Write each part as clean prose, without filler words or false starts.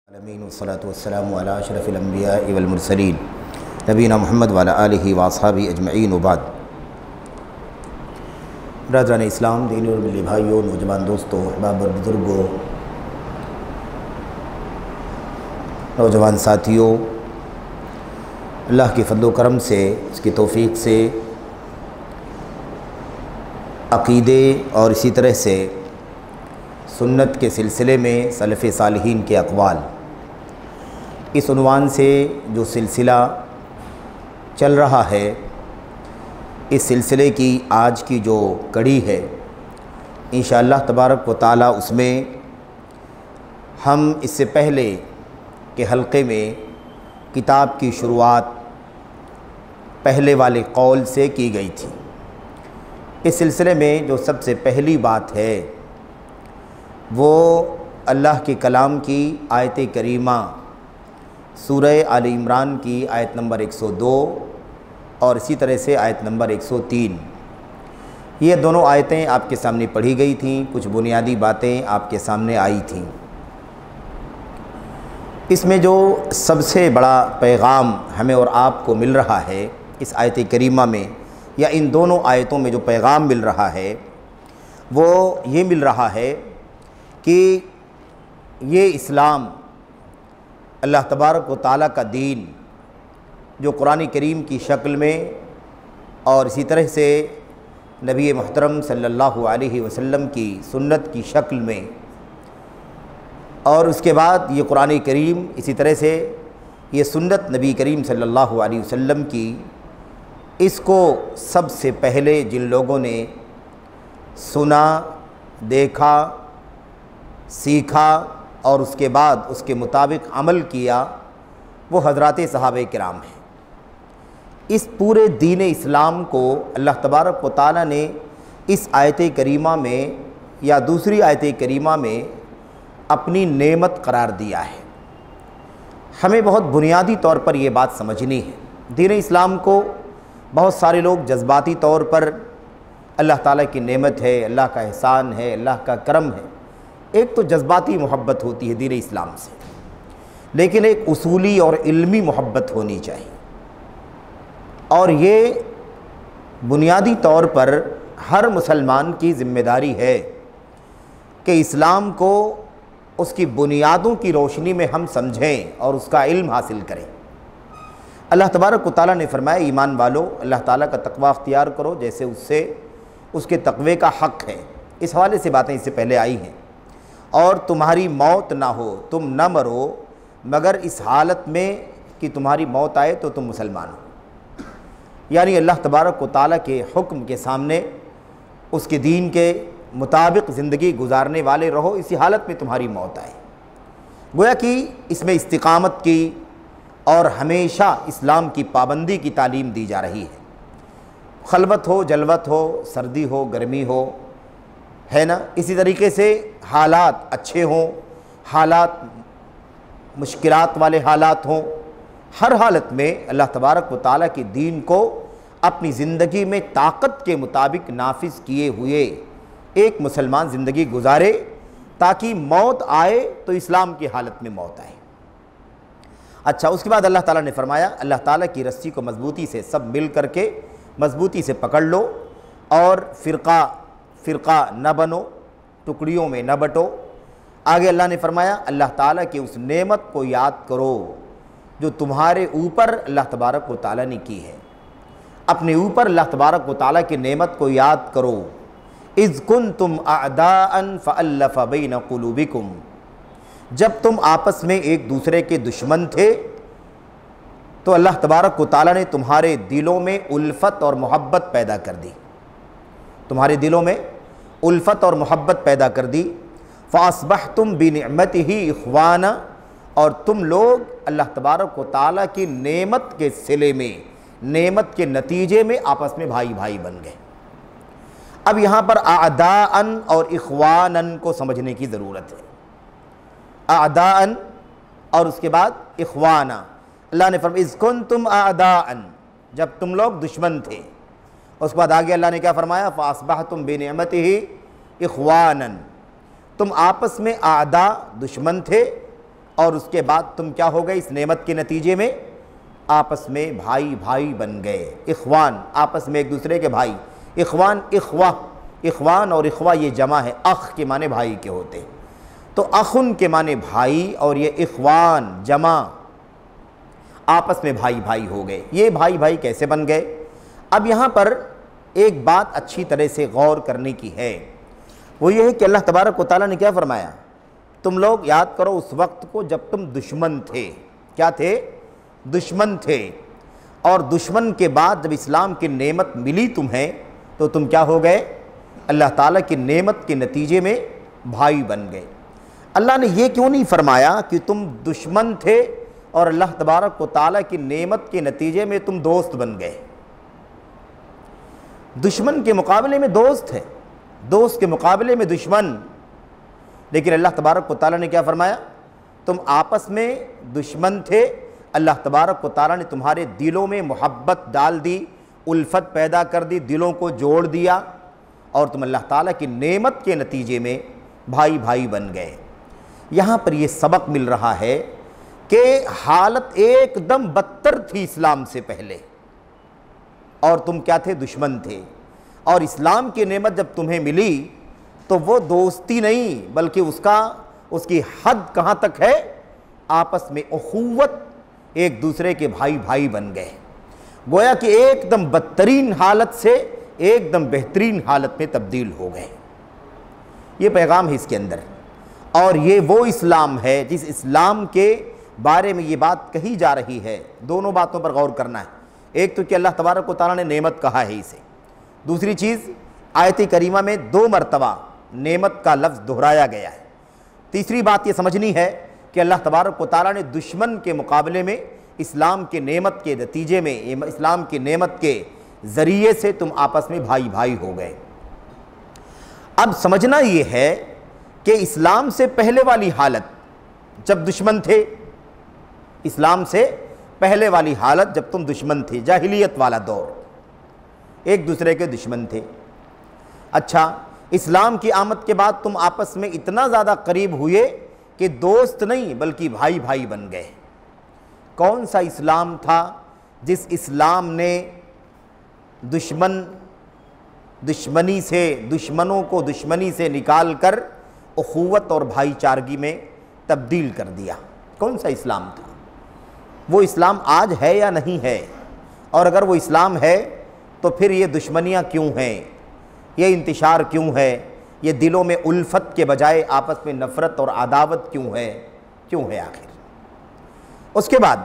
العالمین والصلاة والسلام علی اشرف الانبیاء والمرسلین نبینا محمد وعلی آلہ واصحابہ اجمعین وبعد۔ برادران اسلام، دینی اور ملی بھائیوں، نوجوان دوستوں، احباب اور بزرگوں، نوجوان ساتھیوں، اللہ کے فضل و کرم سے، اس کی توفیق سے عقیدے اور اسی طرح سے سنت کے سلسلے میں سلف صالحین کے اقوال، اس عنوان سے جو سلسلہ چل رہا ہے، اس سلسلے کی آج کی جو کڑی ہے، انشاءاللہ تبارک و تعالی اس میں ہم اس سے پہلے کے حلقے میں کتاب کی شروعات پہلے والے قول سے کی گئی تھی۔ اس سلسلے میں جو سب سے پہلی بات ہے وہ اللہ کے کلام کی آیت کریمہ سورہ آل عمران کی آیت نمبر 102 اور اسی طرح سے آیت نمبر 103، یہ دونوں آیتیں آپ کے سامنے پڑھی گئی تھیں، کچھ بنیادی باتیں آپ کے سامنے آئی تھیں۔ اس میں جو سب سے بڑا پیغام ہمیں اور آپ کو مل رہا ہے اس آیت کریمہ میں، یا ان دونوں آیتوں میں جو پیغام مل رہا ہے وہ یہ مل رہا ہے کہ یہ اسلام، اللہ تبارک و تعالیٰ کا دین، جو قرآن کریم کی شکل میں اور اسی طرح سے نبی محترم صلی اللہ علیہ وسلم کی سنت کی شکل میں، اور اس کے بعد یہ قرآن کریم اسی طرح سے یہ سنت نبی کریم صلی اللہ علیہ وسلم کی، اس کو سب سے پہلے جن لوگوں نے سنا، دیکھا، سیکھا اور اس کے بعد اس کے مطابق عمل کیا، وہ حضرات صحابہ کرام ہیں۔ اس پورے دین اسلام کو اللہ تبارک و تعالیٰ نے اس آیت کریمہ میں یا دوسری آیت کریمہ میں اپنی نعمت قرار دیا ہے۔ ہمیں بہت بنیادی طور پر یہ بات سمجھنی ہے۔ دین اسلام کو بہت سارے لوگ جذباتی طور پر اللہ تعالیٰ کی نعمت ہے، اللہ کا احسان ہے، اللہ کا کرم ہے، ایک تو جذباتی محبت ہوتی ہے دین اسلام سے، لیکن ایک اصولی اور علمی محبت ہونی چاہیے، اور یہ بنیادی طور پر ہر مسلمان کی ذمہ داری ہے کہ اسلام کو اس کی بنیادوں کی روشنی میں ہم سمجھیں اور اس کا علم حاصل کریں۔ اللہ تبارک و تعالیٰ نے فرمایا، ایمان والو، اللہ تعالیٰ کا تقوی اختیار کرو جیسے اس کے تقوی کا حق ہے۔ اس حوالے سے باتیں اس سے پہلے آئی ہیں۔ اور تمہاری موت نہ ہو، تم نہ مرو مگر اس حالت میں کہ تمہاری موت آئے تو تم مسلمان ہو، یعنی اللہ تبارک و تعالیٰ کے حکم کے سامنے اس کے دین کے مطابق زندگی گزارنے والے رہو، اسی حالت میں تمہاری موت آئے۔ گویا کہ اس میں استقامت کی اور ہمیشہ اسلام کی پابندی کی تعلیم دی جا رہی ہے۔ خلوت ہو، جلوت ہو، سردی ہو، گرمی ہو، ہے نا، اسی طریقے سے حالات اچھے ہوں، حالات مشکلات والے حالات ہوں، ہر حالت میں اللہ تبارک و تعالیٰ کے دین کو اپنی زندگی میں طاقت کے مطابق نافذ کیے ہوئے ایک مسلمان زندگی گزارے، تاکہ موت آئے تو اسلام کی حالت میں موت آئے۔ اچھا، اس کے بعد اللہ تعالیٰ نے فرمایا، اللہ تعالیٰ کی رسی کو مضبوطی سے سب مل کر کے مضبوطی سے پکڑ لو، اور فرقہ نہ بنو، ٹکڑیوں میں نہ بٹو۔ آگے اللہ نے فرمایا، اللہ تعالیٰ کی اس نعمت کو یاد کرو جو تمہارے اوپر اللہ تبارک و تعالیٰ نے کی ہے۔ اپنے اوپر اللہ تبارک و تعالیٰ کی نعمت کو یاد کرو۔ اذ کنتم اعداء فالف بین قلوبکم، جب تم آپس میں ایک دوسرے کے دشمن تھے تو اللہ تبارک و تعالیٰ نے تمہارے دلوں میں الفت اور محبت پیدا کر دی، تمہارے دلوں میں الفت اور محبت پیدا کر دی۔ فاصبحتم بنعمتہ اخوانا، اور تم لوگ اللہ تبارک و تعالیٰ کی نعمت کے صلے میں، نعمت کے نتیجے میں آپس میں بھائی بھائی بن گئے۔ اب یہاں پر اعداء اور اخوانا کو سمجھنے کی ضرورت ہے۔ اعداء اور اس کے بعد اخوانا، اللہ نے فرمایا اذ کنتم اعداء، جب تم لوگ دشمن تھے۔ اس کے بعد آگے اللہ نے کیا فرمایا، فاصبحتم بنعمتہ اخوانا، تم آپس میں اعداء دشمن تھے، اور اس کے بعد تم کیا ہو گئے؟ اس نعمت کے نتیجے میں آپس میں بھائی بھائی بن گئے، اخوان، آپس میں ایک دوسرے کے بھائی، اخوان، اخوہ، اخوان اور اخوہ یہ جمع ہے، اخ کے معنی بھائی کے ہوتے، تو اخن کے معنی بھائی، اور یہ اخوان جمع، آپس میں بھائی بھائی ہو گئے۔ یہ بھائی بھائی کیسے بن گئے؟ اب یہاں پر ایک بات اچھی طرح سے غور کرنے کی ہے، وہ یہ ہے کہ اللہ تبارک و تعالیٰ نے کیا فرمایا؟ تم لوگ یاد کرو اس وقت کو جب تم دشمن تھے۔ کیا تھے؟ دشمن تھے، اور دشمن کے بعد جب اسلام کی نعمت ملی تمہیں تو تم کیا ہو گئے؟ اللہ تعالیٰ کی نعمت کے نتیجے میں بھائی بن گئے۔ اللہ نے یہ کیوں نہیں فرمایا کہ تم دشمن تھے اور اللہ تبارک و تعالیٰ کی نعمت کے نتیجے میں تم دوست بن گئے؟ دشمن کے مقابلے میں دوست ہے، دوست کے مقابلے میں دشمن، لیکن اللہ تبارک و تعالیٰ نے کیا فرمایا؟ تم آپس میں دشمن تھے، اللہ تبارک و تعالیٰ نے تمہارے دلوں میں محبت ڈال دی، الفت پیدا کر دی، دلوں کو جوڑ دیا، اور تم اللہ تعالیٰ کی نعمت کے نتیجے میں بھائی بھائی بن گئے۔ یہاں پر یہ سبق مل رہا ہے کہ حالت ایک دم بدتر تھی اسلام سے پہلے، اور تم کیا تھے؟ دشمن تھے، اور اسلام کی نعمت جب تمہیں ملی تو وہ دوستی نہیں بلکہ اس کی حد کہاں تک ہے؟ آپس میں اخوت، ایک دوسرے کے بھائی بھائی بن گئے، گویا کہ ایک دم بدترین حالت سے ایک دم بہترین حالت میں تبدیل ہو گئے۔ یہ پیغام ہے اس کے اندر، اور یہ وہ اسلام ہے جس اسلام کے بارے میں یہ بات کہی جا رہی ہے۔ دونوں باتوں پر غور کرنا ہے، ایک تو کہ اللہ تبارک و تعالیٰ نے نعمت کہا ہے اسے، دوسری چیز آیت کریمہ میں 2 مرتبہ نعمت کا لفظ دہرایا گیا ہے، تیسری بات یہ سمجھنی ہے کہ اللہ تبارک و تعالیٰ نے دشمن کے مقابلے میں اسلام کے نعمت کے نتیجے میں، اسلام کی نعمت کے ذریعے سے تم آپس میں بھائی بھائی ہو گئے۔ اب سمجھنا یہ ہے کہ اسلام سے پہلے والی حالت جب دشمن تھے، اسلام سے پہلے والی حالت جب تم دشمن تھے، جاہلیت والا دور، ایک دوسرے کے دشمن تھے۔ اچھا، اسلام کی آمد کے بعد تم آپس میں اتنا زیادہ قریب ہوئے کہ دوست نہیں بلکہ بھائی بھائی بن گئے۔ کون سا اسلام تھا جس اسلام نے دشمنوں کو دشمنی سے نکال کر اخوت اور بھائی چارگی میں تبدیل کر دیا؟ کون سا اسلام تھا؟ وہ اسلام آج ہے یا نہیں ہے؟ اور اگر وہ اسلام ہے تو پھر یہ دشمنیاں کیوں ہیں؟ یہ انتشار کیوں ہے؟ یہ دلوں میں الفت کے بجائے آپس میں نفرت اور عداوت کیوں ہے آخر؟ اس کے بعد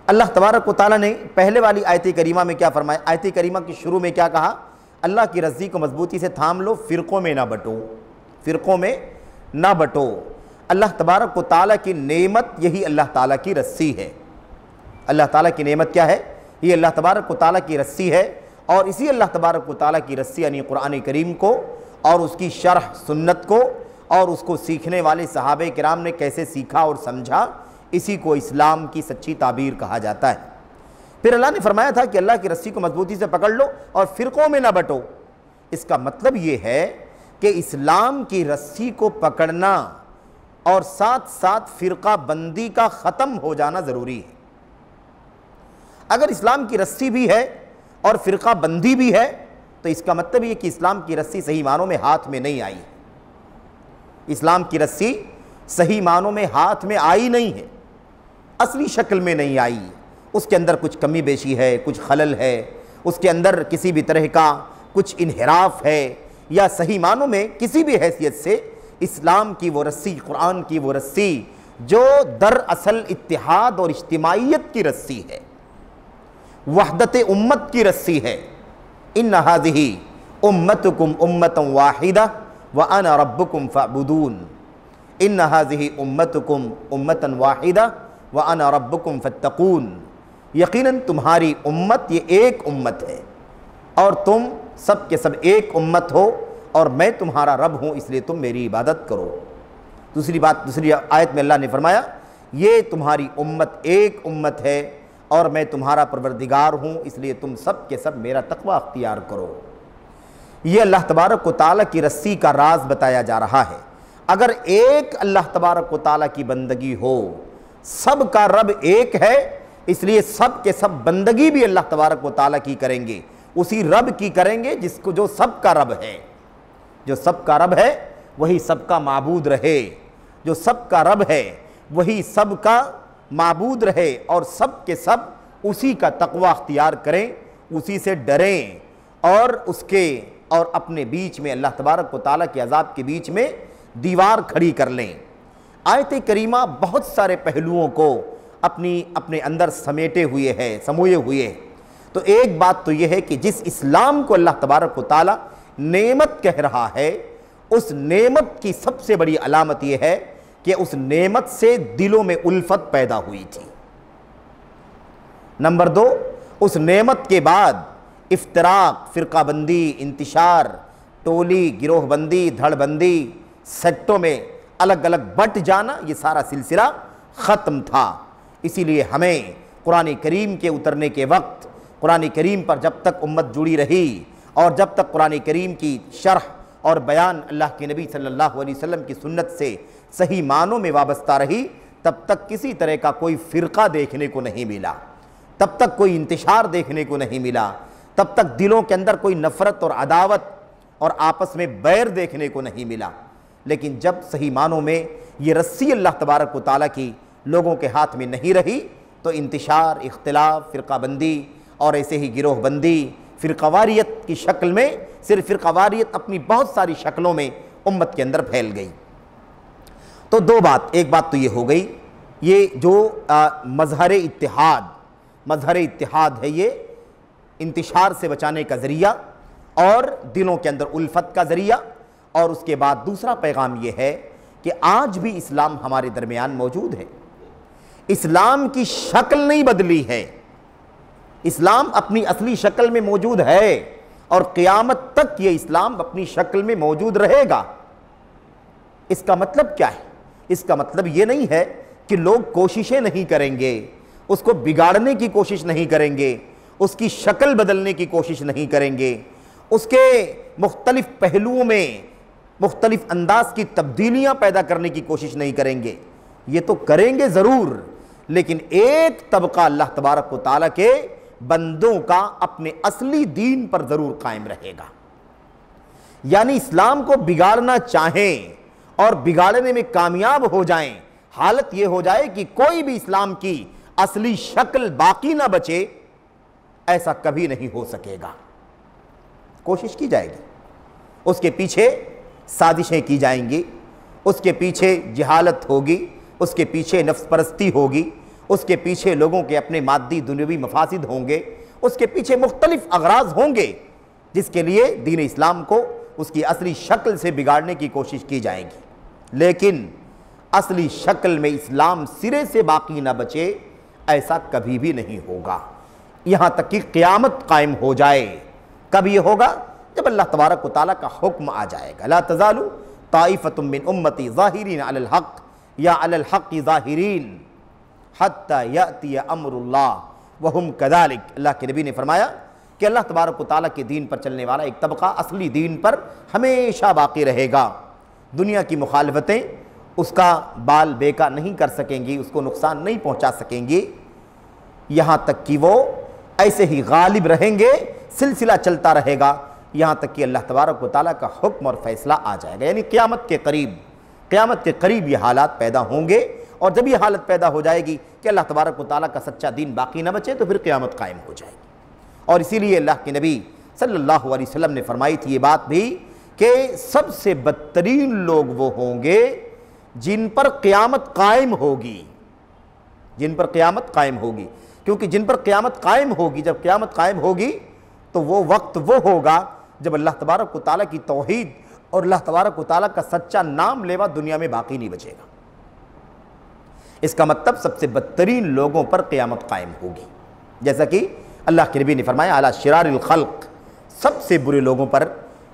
اللہ تبارک و تعالیٰ نے پہلے والی آیت کریمہ میں کیا فرمایا؟ آیت کریمہ کی شروع میں کیا کہا؟ اللہ کی رضی کو مضبوطی سے تھام لو، فرقوں میں نہ بٹو، فرقوں میں نہ بٹو۔ اللہ تبارک و تعالیٰ کی نعمت یہی اللہ تعالیٰ کی رسی ہے۔ اللہ تعالیٰ کی نعمت کیا ہے؟ یہ اللہ تبارک و تعالیٰ کی رسی ہے، اور اسی اللہ تبارک و تعالیٰ کی رسی یعنی قرآن کریم کو اور اس کی شرح سنت کو اور اس کو سیکھنے والے صحابہ کرام نے کیسے سیکھا اور سمجھا، اسی کو اسلام کی سچی تعبیر کہا جاتا ہے۔ پھر اللہ نے فرمایا تھا کہ اللہ کی رسی کو مضبوطی سے پکڑ لو اور فرقوں میں نہ بٹو۔ اس کا مطلب یہ ہے کہ اسلام کی رسی کو پکڑنا اور ساتھ ساتھ فرقہ بندی کا ختم ہو جانا ضروری ہے۔ اگر اسلام کی رسی بھی ہے اور فرقہ بندی بھی ہے تو اس کا مطلب یہ کہ اسلام کی رسی صحیح معنوں میں ہاتھ میں نہیں آئی۔ اسلام کی رسی صحیح معنوں میں ہاتھ میں آئی نہیں ہے، اصلی شکل میں نہیں آئی، اس کے اندر کچھ کمی بیشی ہے، کچھ خلل ہے، اس کے اندر کسی بھی طرح کا کچھ انحراف ہے، یا صحیح معنوں میں کسی بھی حیثیت سے اسلام کی وہ رسی، قرآن کی وہ رسی جو دراصل اتحاد اور اجتماعیت کی رسی ہے، وحدت امت کی رسی ہے۔ ان هذه امتکم امۃ واحدہ وانا ربکم فاعبدون۔ ان هذه امتکم امۃ واحدہ وانا ربکم فاتقون۔ یقیناً تمہاری امت یہ ایک امت ہے اور تم سب کے سب ایک امت ہو اور میں تمہارا رب ہوں، اس لیے تم میری عبادت کرو۔ دوسری آیت میں اللہ نے فرمایا یہ تمہاری امت ایک امت ہے اور میں تمہارا پروردگار ہوں، اس لیے تم سب کے سب میرا تقوی اختیار کرو۔ یہ اللہ تبارک و تعالیٰ کی رسی کا راز بتایا جا رہا ہے۔ اگر ایک اللہ تبارک و تعالیٰ کی بندگی ہو سب کا رب ایک ہے، اس لیے سب کے سب بندگی بھی اللہ تبارک و تعالیٰ کی کریں گے، اسی رب کی کریں گے جس کو جو سب کا رب ہے۔ جو سب کا رب ہے وہی سب کا معبود رہے، جو سب کا رب ہے وہی سب کا معبود رہے، اور سب کے سب اسی کا تقوی اختیار کریں، اسی سے ڈریں، اور اپنے بیچ میں اللہ تبارک و تعالیٰ کے عذاب کے بیچ میں دیوار کھڑی کر لیں۔ آیت کریمہ بہت سارے پہلوؤں کو اپنے اندر سمیٹے ہوئے ہے، سموئے ہوئے ہے۔ تو ایک بات تو یہ ہے کہ جس اسلام کو اللہ تبارک و تعالیٰ نعمت کہہ رہا ہے، اس نعمت کی سب سے بڑی علامت یہ ہے کہ اس نعمت سے دلوں میں الفت پیدا ہوئی تھی۔ نمبر 2، اس نعمت کے بعد افتراق، فرقہ بندی، انتشار، ٹولی، گروہ بندی، دھڑ بندی، سیکٹوں میں الگ الگ بٹ جانا، یہ سارا سلسلہ ختم تھا۔ اسی لیے ہمیں قرآن کریم کے اترنے کے وقت، قرآن کریم پر جب تک امت جڑی رہی اور جب تک قرآن کریم کی شرح اور بیان اللہ کے نبی صلی اللہ علیہ وسلم کی سنت سے صحیح معنوں میں وابستہ رہی، تب تک کسی طرح کا کوئی فرقہ دیکھنے کو نہیں ملا، تب تک کوئی انتشار دیکھنے کو نہیں ملا، تب تک دلوں کے اندر کوئی نفرت اور عداوت اور آپس میں بیر دیکھنے کو نہیں ملا۔ لیکن جب صحیح معنوں میں یہ رسی اللہ تبارک و تعالیٰ کی لوگوں کے ہاتھ میں نہیں رہی، تو انتشار، اختلاف، فرقہ بندی اور ایسے ہی گروہ بندی، فرقہ واریت کی شکل میں، صرف فرقہ واریت اپنی بہت ساری شکلوں میں امت کے اندر پھیل گئی۔ تو ایک بات تو یہ ہو گئی، یہ جو مظہر اتحاد ہے، یہ انتشار سے بچانے کا ذریعہ اور دلوں کے اندر الفت کا ذریعہ۔ اور اس کے بعد دوسرا پیغام یہ ہے کہ آج بھی اسلام ہمارے درمیان موجود ہے، اسلام کی شکل نہیں بدلی ہے، اسلام اپنی اصلی شکل میں موجود ہے، اور قیامت تک یہ اسلام اپنی شکل میں موجود رہے گا۔ اس کا مطلب کیا ہے؟ اس کا مطلب یہ نہیں ہے کہ لوگ کوششیں نہیں کریں گے، اس کو بگاڑنے کی کوشش نہیں کریں گے، اس کی شکل بدلنے کی کوشش نہیں کریں گے، اس کے مختلف پہلوؤں میں مختلف انداز کی تبدیلیاں پیدا کرنے کی کوشش نہیں کریں گے۔ یہ تو کریں گے ضرور، لیکن ایک طبقہ اللہ تبارک و تعالیٰ کے بندوں کا اپنے اصلی دین پر ضرور قائم رہے گا۔ یعنی اسلام کو بگاڑنا چاہیں اور بگاڑنے میں کامیاب ہو جائیں، حالت یہ ہو جائے کہ کوئی بھی اسلام کی اصلی شکل باقی نہ بچے، ایسا کبھی نہیں ہو سکے گا۔ کوشش کی جائے گی، اس کے پیچھے سازشیں کی جائیں گی، اس کے پیچھے جہالت ہوگی، اس کے پیچھے نفس پرستی ہوگی، اس کے پیچھے لوگوں کے اپنے مادی دنیوی مفاسد ہوں گے، اس کے پیچھے مختلف اغراض ہوں گے، جس کے لیے دین اسلام کو اس کی اصلی شکل سے بگاڑنے کی کوشش کی جائے گی۔ لیکن اصلی شکل میں اسلام سرے سے باقی نہ بچے، ایسا کبھی بھی نہیں ہوگا، یہاں تک کہ قیامت قائم ہو جائے۔ کب یہ ہوگا؟ جب اللہ تبارک و تعالیٰ کا حکم آ جائے گا، لا تزال طائفۃ من امتی ظاہرین علی الحق یا علی الحق ظاہرین حتی یأتی امر اللہ وہم کذالک۔ اللہ کے نبی نے فرمایا کہ اللہ تبارک و تعالیٰ کے دین پر چلنے والا ایک طبقہ اصلی دین پر ہمیشہ باقی رہے گا، دنیا کی مخالفتیں اس کا بال بیکا نہیں کر سکیں گی، اس کو نقصان نہیں پہنچا سکیں گی، یہاں تک کہ وہ ایسے ہی غالب رہیں گے، سلسلہ چلتا رہے گا یہاں تک کہ اللہ تبارک و تعالیٰ کا حکم اور فیصلہ آ جائے گا۔ یعنی قیامت کے قریب یہ حالات پیدا ہوں گے، اور جب یہ حالت پیدا ہو جائے گی کہ اللہ تبارک و تعالیٰ کا سچا دین باقی نہ بچے، تو پھر قیامت قائم ہو جائے گی۔ اور اسی لیے اللہ کے نبی صلی اللہ علیہ وسلم نے فرمائی تھی یہ بات بھی کہ سب سے بدترین لوگ وہ ہوں گے جن پر قیامت قائم ہوگی، جن پر قیامت قائم ہوگی، کیونکہ جن پر قیامت قائم ہوگی، جب قیامت قائم ہوگی تو وہ وقت وہ ہوگا جب اللہ تبارک و تعالیٰ کی توحید اور اللہ تبارک و تعالیٰ کا سچا نام لیوا دنیا میں باقی نہیں بچے گا۔ اس کا مطلب سب سے بدترین لوگوں پر قیامت قائم ہوگی، جیسا کہ اللہ کے نبی نے فرمایا اعلیٰ شرار الخلق، سب سے برے لوگوں پر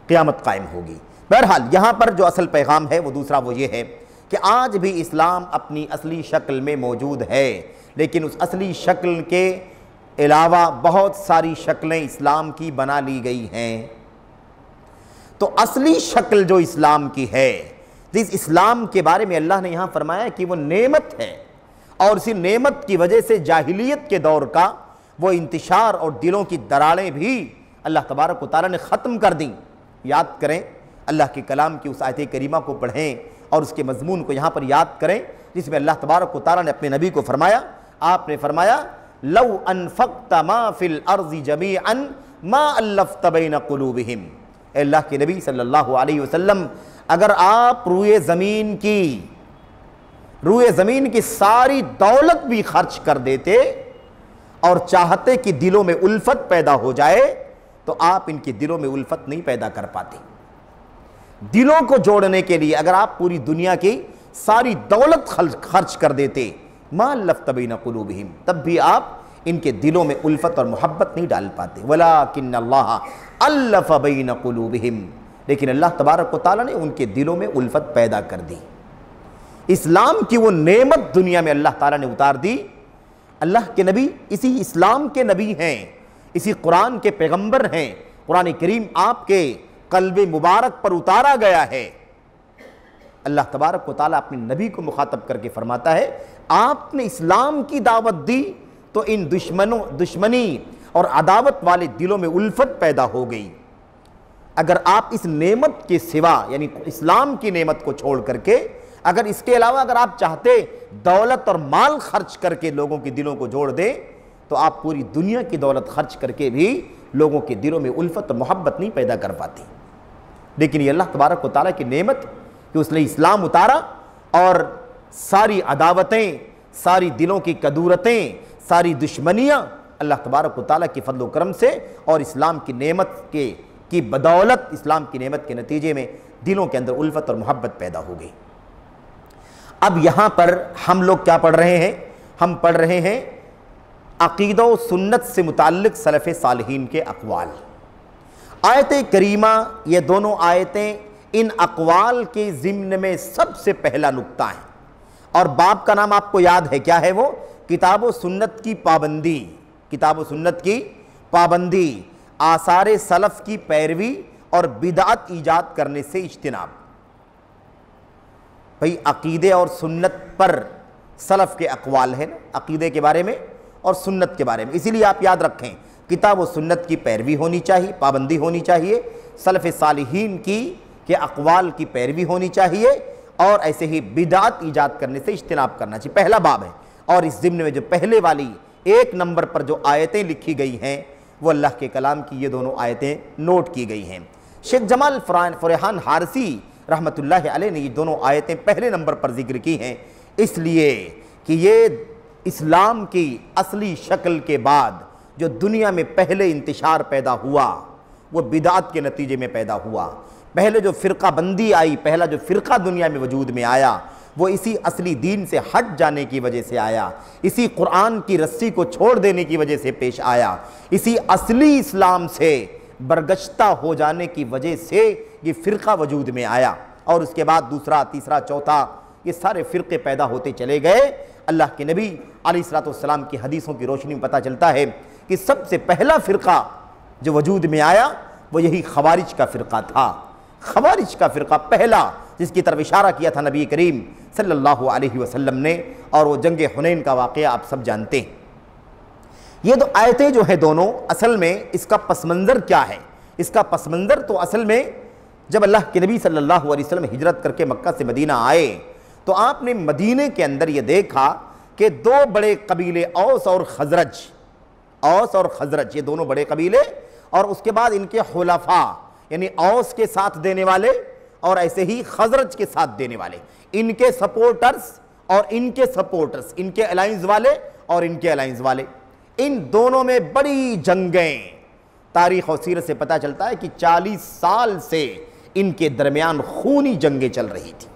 قیامت قائم ہوگی۔ بہرحال یہاں پر جو اصل پیغام ہے وہ دوسرا وہ یہ ہے کہ آج بھی اسلام اپنی اصلی شکل میں موجود ہے، لیکن اس اصلی شکل کے علاوہ بہت ساری شکلیں اسلام کی بنا لی گئی ہیں۔ تو اصلی شکل جو اسلام کی ہے، جس اسلام کے بارے میں اللہ نے یہاں فرمایا کہ وہ نعمت ہے، اور اسی نعمت کی وجہ سے جاہلیت کے دور کا وہ انتشار اور دلوں کی دراڑیں بھی اللہ تبارک و تعالیٰ نے ختم کر دیں۔ یاد کریں اللہ کے کلام کی اس آیت کریمہ کو پڑھیں اور اس کے مضمون کو یہاں پر یاد کریں، جس میں اللہ تبارک و تعالیٰ نے اپنے نبی کو فرمایا، آپ نے فرمایا لو انفقت ما فی الارض جمیعا ما الفت بین قلوبہم، اے اللہ کے نبی صلی اللہ علیہ وسلم اگر آپ روئے زمین کی ساری دولت بھی خرچ کر دیتے اور چاہتے کہ دلوں میں الفت پیدا ہو جائے تو آپ ان کے دلوں میں الفت نہیں پیدا کر پاتے۔ دلوں کو جوڑنے کے لیے اگر آپ پوری دنیا کی ساری دولت خرچ کر دیتے ما الفت بین قلوبہم، تب بھی آپ ان کے دلوں میں الفت اور محبت نہیں ڈال پاتے۔ ولیکن اللہ الف بین قلوبہم، لیکن اللہ تبارک و تعالیٰ نے ان کے دلوں میں الفت پیدا کر دی۔ اسلام کی وہ نعمت دنیا میں اللہ تعالیٰ نے اتار دی۔ اللہ کے نبی اسی اسلام کے نبی ہیں، اسی قرآن کے پیغمبر ہیں، قرآن کریم آپ کے قلب مبارک پر اتارا گیا ہے۔ اللہ تبارک و تعالیٰ اپنے نبی کو مخاطب کر کے فرماتا ہے آپ نے اسلام کی دعوت دی تو ان دشمنی اور عداوت والے دلوں میں الفت پیدا ہو گئی۔ اگر آپ اس نعمت کے سوا یعنی اسلام کی نعمت کو چھوڑ کر کے اگر اس کے علاوہ اگر آپ چاہتے دولت اور مال خرچ کر کے لوگوں کے دلوں کو جوڑ دیں تو آپ پوری دنیا کی دولت خرچ کر کے بھی لوگوں کے دلوں میں الفت اور محبت نہیں پیدا کر پاتی۔ لیکن یہ اللہ تبارک و تعالیٰ کی نعمت کہ اس نے اسلام اتارا اور ساری عداوتیں، ساری دلوں کی کدورتیں، ساری دشمنیاں اللہ تبارک و تعالیٰ کی فضل و کرم سے اور اسلام کی نعمت کی بدولت، اسلام کی نعمت کے نتیجے میں دلوں کے اندر الفت اور محبت پیدا ہو گئی۔ اب یہاں پر ہم لوگ کیا پڑھ رہے ہیں؟ ہم پڑھ رہے ہیں عقیدہ و سنت سے متعلق سلف صالحین کے اقوال۔ آیت کریمہ یہ دونوں آیتیں ان اقوال کے ضمن میں سب سے پہلا نقطہ ہیں، اور باب کا نام آپ کو یاد ہے کیا ہے؟ وہ کتاب و سنت کی پابندی، کتاب و سنت کی پابندی، آثار سلف کی پیروی اور بدعت ایجاد کرنے سے اجتناب۔ بھئی عقیدے اور سنت پر سلف کے اقوال ہیں، عقیدے کے بارے میں اور سنت کے بارے میں، اسی لیے آپ یاد رکھیں کتاب و سنت کی پیروی ہونی چاہیے، پابندی ہونی چاہیے، سلف صالحین کے اقوال کی پیروی ہونی چاہیے، اور ایسے ہی بدعت ایجاد کرنے سے اجتناب کرنا چاہیے۔ پہلا باب ہے، اور اس ضمن میں جو پہلے والی 1 نمبر پر جو آیتیں لکھی گئی ہیں وہ اللہ کے کلام کی یہ دونوں آیتیں نوٹ کی گئی ہیں۔ شیخ جمال فریحان حارثی رحمۃ اللہ علیہ نے یہ دونوں آیتیں پہلے نمبر پر ذکر کی ہیں، اس لیے کہ یہ اسلام کی اصلی شکل کے بعد جو دنیا میں پہلے انتشار پیدا ہوا وہ بدعت کے نتیجے میں پیدا ہوا۔ پہلے جو فرقہ بندی آئی، پہلا جو فرقہ دنیا میں وجود میں آیا وہ اسی اصلی دین سے ہٹ جانے کی وجہ سے آیا، اسی قرآن کی رسی کو چھوڑ دینے کی وجہ سے پیش آیا، اسی اصلی اسلام سے برگشتہ ہو جانے کی وجہ سے یہ فرقہ وجود میں آیا، اور اس کے بعد دوسرا، تیسرا، چوتھا یہ سارے فرقے پیدا ہوتے چلے گئے۔ اللہ کے نبی علیہ السلام کی حدیثوں کی روشنی میں پتہ چلتا ہے کہ سب سے پہلا فرقہ جو وجود میں آیا وہ یہی خوارج کا فرقہ تھا۔ خوارج کا فرقہ پہلا جس کی طرف اشارہ کیا تھا نبی کریم صلی اللہ علیہ وسلم نے، اور وہ جنگ حنین کا واقعہ آپ سب جانتے ہیں۔ یہ دو آیتیں جو ہیں دونوں، اصل میں اس کا پس منظر کیا ہے؟ اس کا پس منظر تو اصل میں جب اللہ کے نبی صلی اللہ علیہ وسلم ہجرت کر کے مکہ سے مدینہ آئے تو آپ نے مدینے کے اندر یہ دیکھا کہ 2 بڑے قبیلے اوس اور خزرج یہ دونوں بڑے قبیلے، اور اس کے بعد ان کے خلفاء یعنی اوس کے ساتھ دینے والے اور ایسے ہی خزرج کے ساتھ دینے والے، ان کے سپورٹرز اور ان کے سپورٹرز، ان کے الائنس والے اور ان کے الائنس والے، ان دونوں میں بڑی جنگیں، تاریخ و سیرت سے پتہ چلتا ہے کہ 40 سال سے ان کے درمیان خونی جنگیں چل رہی تھی،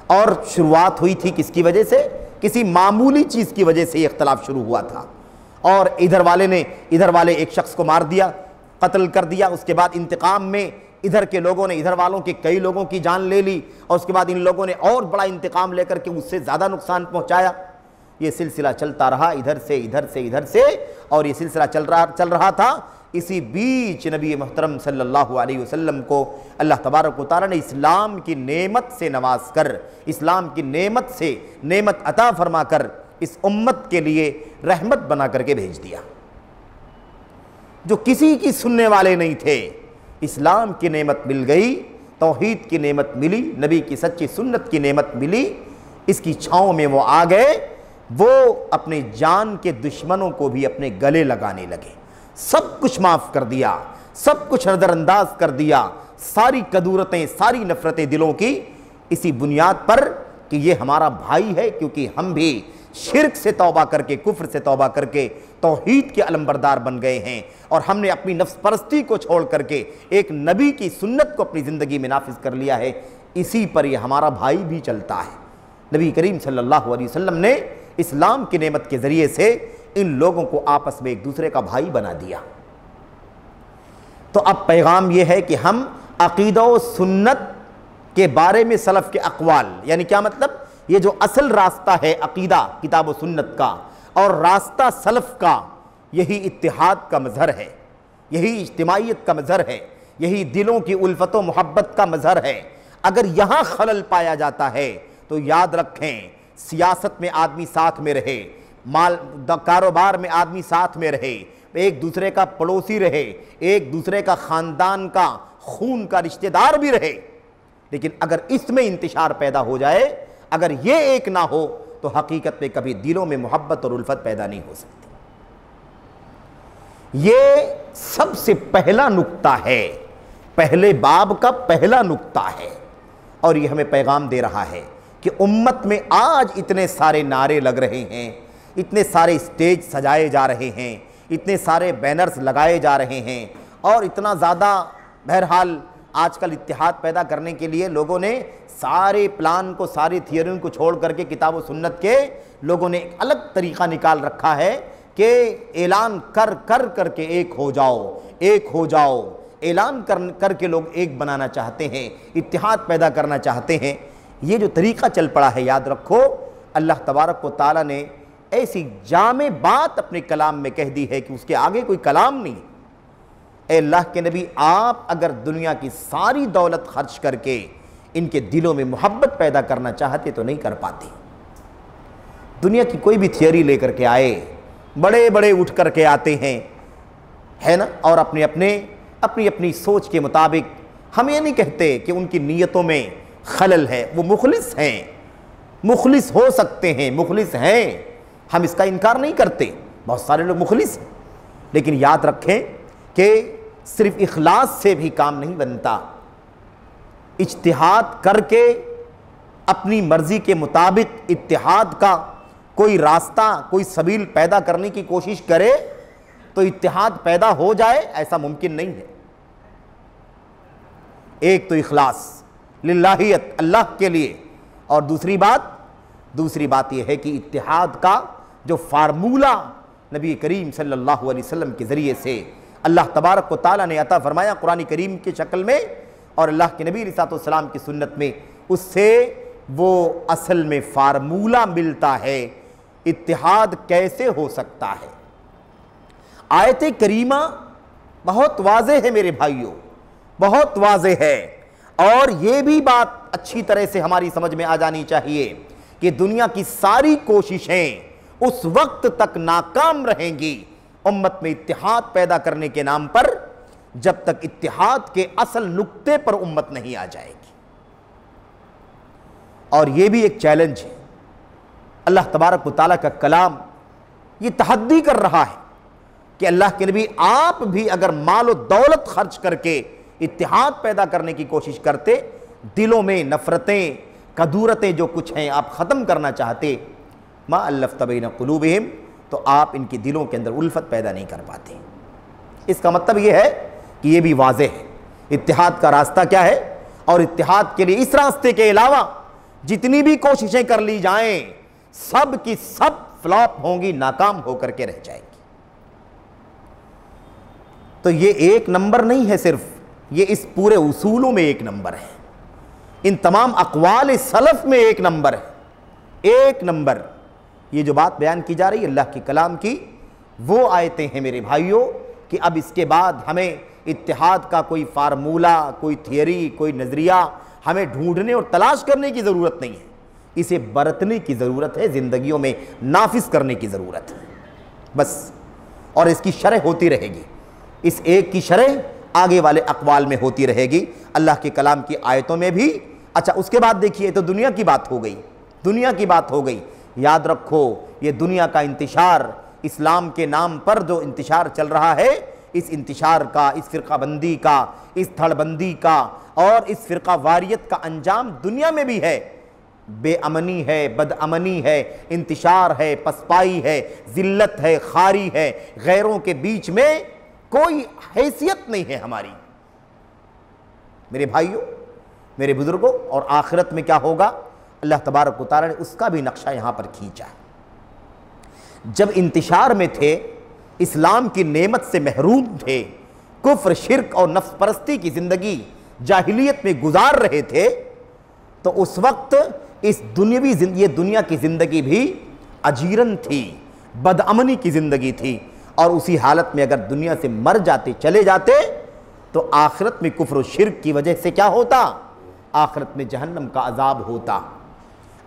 اور شروعات ہوئی تھی کس کی وجہ سے؟ کسی معمولی چیز کی وجہ سے یہ اختلاف شروع ہوا تھا، اور ادھر والے ایک شخص کو مار دیا، قتل کر دیا، اس کے بعد انتقام میں ادھر کے لوگوں نے ادھر والوں کے کئی لوگوں کی جان لے لی، اور اس کے بعد ان لوگوں نے اور بڑا انتقام لے کر کے اس سے زیادہ نقصان پہنچایا۔ یہ سلسلہ چلتا رہا ادھر سے، اور یہ سلسلہ چل رہا تھا اسی بیچ نبی محترم صلی اللہ علیہ وسلم کو اللہ تبارک و تعالیٰ نے اسلام کی نعمت سے نواز کر، اسلام کی نعمت سے نعمت عطا فرما کر اس امت کے لیے رحمت بنا کر کے بھیج دیا۔ جو کسی کی سننے والے نہیں تھے، اسلام کی نعمت مل گئی، توحید کی نعمت ملی، نبی کی سچی سنت کی نعمت ملی، اس کی چھاؤں میں وہ آ گئے، وہ اپنے جان کے دشمنوں کو بھی اپنے گلے لگانے لگے، سب کچھ معاف کر دیا، سب کچھ نظر انداز کر دیا، ساری کدورتیں، ساری نفرتیں دلوں کی اسی بنیاد پر کہ یہ ہمارا بھائی ہے، کیونکہ ہم بھی شرک سے توبہ کر کے، کفر سے توبہ کر کے توحید کے علمبردار بن گئے ہیں، اور ہم نے اپنی نفس پرستی کو چھوڑ کر کے ایک نبی کی سنت کو اپنی زندگی میں نافذ کر لیا ہے، اسی پر یہ ہمارا بھائی بھی چلتا ہے۔ نبی کریم صلی اللہ علیہ وسلم نے اسلام کی نعمت کے ذریعے سے ان لوگوں کو آپس میں ایک دوسرے کا بھائی بنا دیا۔ تو اب پیغام یہ ہے کہ ہم عقیدہ و سنت کے بارے میں سلف کے اقوال، یعنی کیا مطلب، یہ جو اصل راستہ ہے عقیدہ کتاب و سنت کا اور راستہ سلف کا، یہی اتحاد کا مظہر ہے، یہی اجتماعیت کا مظہر ہے، یہی دلوں کی الفت و محبت کا مظہر ہے۔ اگر یہاں خلل پایا جاتا ہے تو یاد رکھیں، سیاست میں آدمی ساتھ میں رہے، کاروبار میں آدمی ساتھ میں رہے، ایک دوسرے کا پڑوسی رہے، ایک دوسرے کا خاندان کا خون کا رشتہ دار بھی رہے، لیکن اگر اس میں انتشار پیدا ہو جائے، اگر یہ ایک نہ ہو تو حقیقت میں کبھی دلوں میں محبت اور الفت پیدا نہیں ہو سکتی۔ یہ سب سے پہلا نقطہ ہے، پہلے باب کا پہلا نقطہ ہے، اور یہ ہمیں پیغام دے رہا ہے کہ امت میں آج اتنے سارے نعرے لگ رہے ہیں، اتنے سارے اسٹیج سجائے جا رہے ہیں، اتنے سارے بینرز لگائے جا رہے ہیں، اور اتنا زیادہ بہرحال آج کل اتحاد پیدا کرنے کے لیے لوگوں نے سارے پلان کو، ساری تھیوریوں کو چھوڑ کر کے کتاب و سنت کے لوگوں نے ایک الگ طریقہ نکال رکھا ہے کہ اعلان کر کے ایک ہو جاؤ، ایک ہو جاؤ، اعلان کر کے لوگ ایک بنانا چاہتے ہیں، اتحاد پیدا کرنا چاہتے ہیں۔ یہ جو طریقہ چل پڑا ہے، یاد رکھو اللہ تبارک و تعالیٰ نے ایسی جامع بات اپنے کلام میں کہہ دی ہے کہ اس کے آگے کوئی کلام نہیں۔ اے اللہ کے نبی، آپ اگر دنیا کی ساری دولت خرچ کر کے ان کے دلوں میں محبت پیدا کرنا چاہتے تو نہیں کر پاتے۔ دنیا کی کوئی بھی تھیوری لے کر کے آئے، بڑے بڑے اٹھ کر کے آتے ہیں، ہے نا، اور اپنی سوچ کے مطابق ہم یہ نہیں کہتے کہ ان کی نیتوں میں خلل ہے، وہ مخلص ہیں، مخلص ہو سکتے ہیں، مخلص ہیں، ہم اس کا انکار نہیں کرتے، بہت سارے لوگ مخلص ہیں، لیکن یاد رکھیں کہ صرف اخلاص سے بھی کام نہیں بنتا۔ اجتہاد کر کے اپنی مرضی کے مطابق اتحاد کا کوئی راستہ، کوئی سبیل پیدا کرنے کی کوشش کرے تو اتحاد پیدا ہو جائے، ایسا ممکن نہیں ہے۔ ایک تو اخلاص، للہیت، اللہ کے لیے، اور دوسری بات یہ ہے کہ اتحاد کا جو فارمولہ نبی کریم صلی اللہ علیہ وسلم کے ذریعے سے اللہ تبارک و تعالیٰ نے عطا فرمایا قرآن کریم کی شکل میں اور اللہ کے نبی علیہ السلام کی سنت میں، اس سے وہ اصل میں فارمولہ ملتا ہے اتحاد کیسے ہو سکتا ہے۔ آیت کریمہ بہت واضح ہے میرے بھائیوں، بہت واضح ہے، اور یہ بھی بات اچھی طرح سے ہماری سمجھ میں آ جانی چاہیے کہ دنیا کی ساری کوششیں اس وقت تک ناکام رہیں گی امت میں اتحاد پیدا کرنے کے نام پر، جب تک اتحاد کے اصل نقطے پر امت نہیں آ جائے گی۔ اور یہ بھی ایک چیلنج ہے، اللہ تبارک و تعالیٰ کا کلام یہ تحدی کر رہا ہے کہ اللہ کے نبی آپ بھی اگر مال و دولت خرچ کر کے اتحاد پیدا کرنے کی کوشش کرتے، دلوں میں نفرتیں، کدورتیں جو کچھ ہیں آپ ختم کرنا چاہتے، ما الفت بین قلوبہم، تو آپ ان کی دلوں کے اندر الفت پیدا نہیں کر پاتے۔ اس کا مطلب یہ ہے کہ یہ بھی واضح ہے اتحاد کا راستہ کیا ہے، اور اتحاد کے لیے اس راستے کے علاوہ جتنی بھی کوششیں کر لی جائیں سب کی سب فلاپ ہوں گی، ناکام ہو کر کے رہ جائیں گی۔ تو یہ ایک نمبر نہیں ہے صرف، یہ اس پورے اصولوں میں ایک نمبر ہے، ان تمام اقوال سلف میں ایک نمبر ہے، ایک نمبر۔ یہ جو بات بیان کی جا رہی ہے اللہ کے کلام کی، وہ آیتیں ہیں میرے بھائیوں کہ اب اس کے بعد ہمیں اتحاد کا کوئی فارمولہ، کوئی تھیوری، کوئی نظریہ ہمیں ڈھونڈنے اور تلاش کرنے کی ضرورت نہیں ہے، اسے برتنے کی ضرورت ہے، زندگیوں میں نافذ کرنے کی ضرورت ہے بس۔ اور اس کی شرح ہوتی رہے گی، اس ایک کی شرح آگے والے اقوال میں ہوتی رہے گی، اللہ کے کلام کی آیتوں میں بھی۔ اچھا، اس کے بعد دیکھیے، تو دنیا کی بات ہو گئی، دنیا کی بات ہو گئی۔ یاد رکھو، یہ دنیا کا انتشار، اسلام کے نام پر جو انتشار چل رہا ہے، اس انتشار کا، اس فرقہ بندی کا، اس دھڑ بندی کا اور اس فرقہ واریت کا انجام دنیا میں بھی ہے، بے امنی ہے، بد امنی ہے، انتشار ہے، پسپائی ہے، ذلت ہے، خاری ہے، غیروں کے بیچ میں کوئی حیثیت نہیں ہے ہماری۔ میرے بھائیوں، میرے بزرگوں، اور آخرت میں کیا ہوگا؟ اللہ تبارک و تعالیٰ نے اس کا بھی نقشہ یہاں پر کھینچا ہے۔ جب انتشار میں تھے، اسلام کی نعمت سے محروم تھے، کفر، شرک اور نفس پرستی کی زندگی جاہلیت میں گزار رہے تھے، تو اس وقت اس یہ دنیا کی زندگی بھی اجیرن تھی، بد امنی کی زندگی تھی، اور اسی حالت میں اگر دنیا سے مر جاتے، چلے جاتے، تو آخرت میں کفر و شرک کی وجہ سے کیا ہوتا؟ آخرت میں جہنم کا عذاب ہوتا۔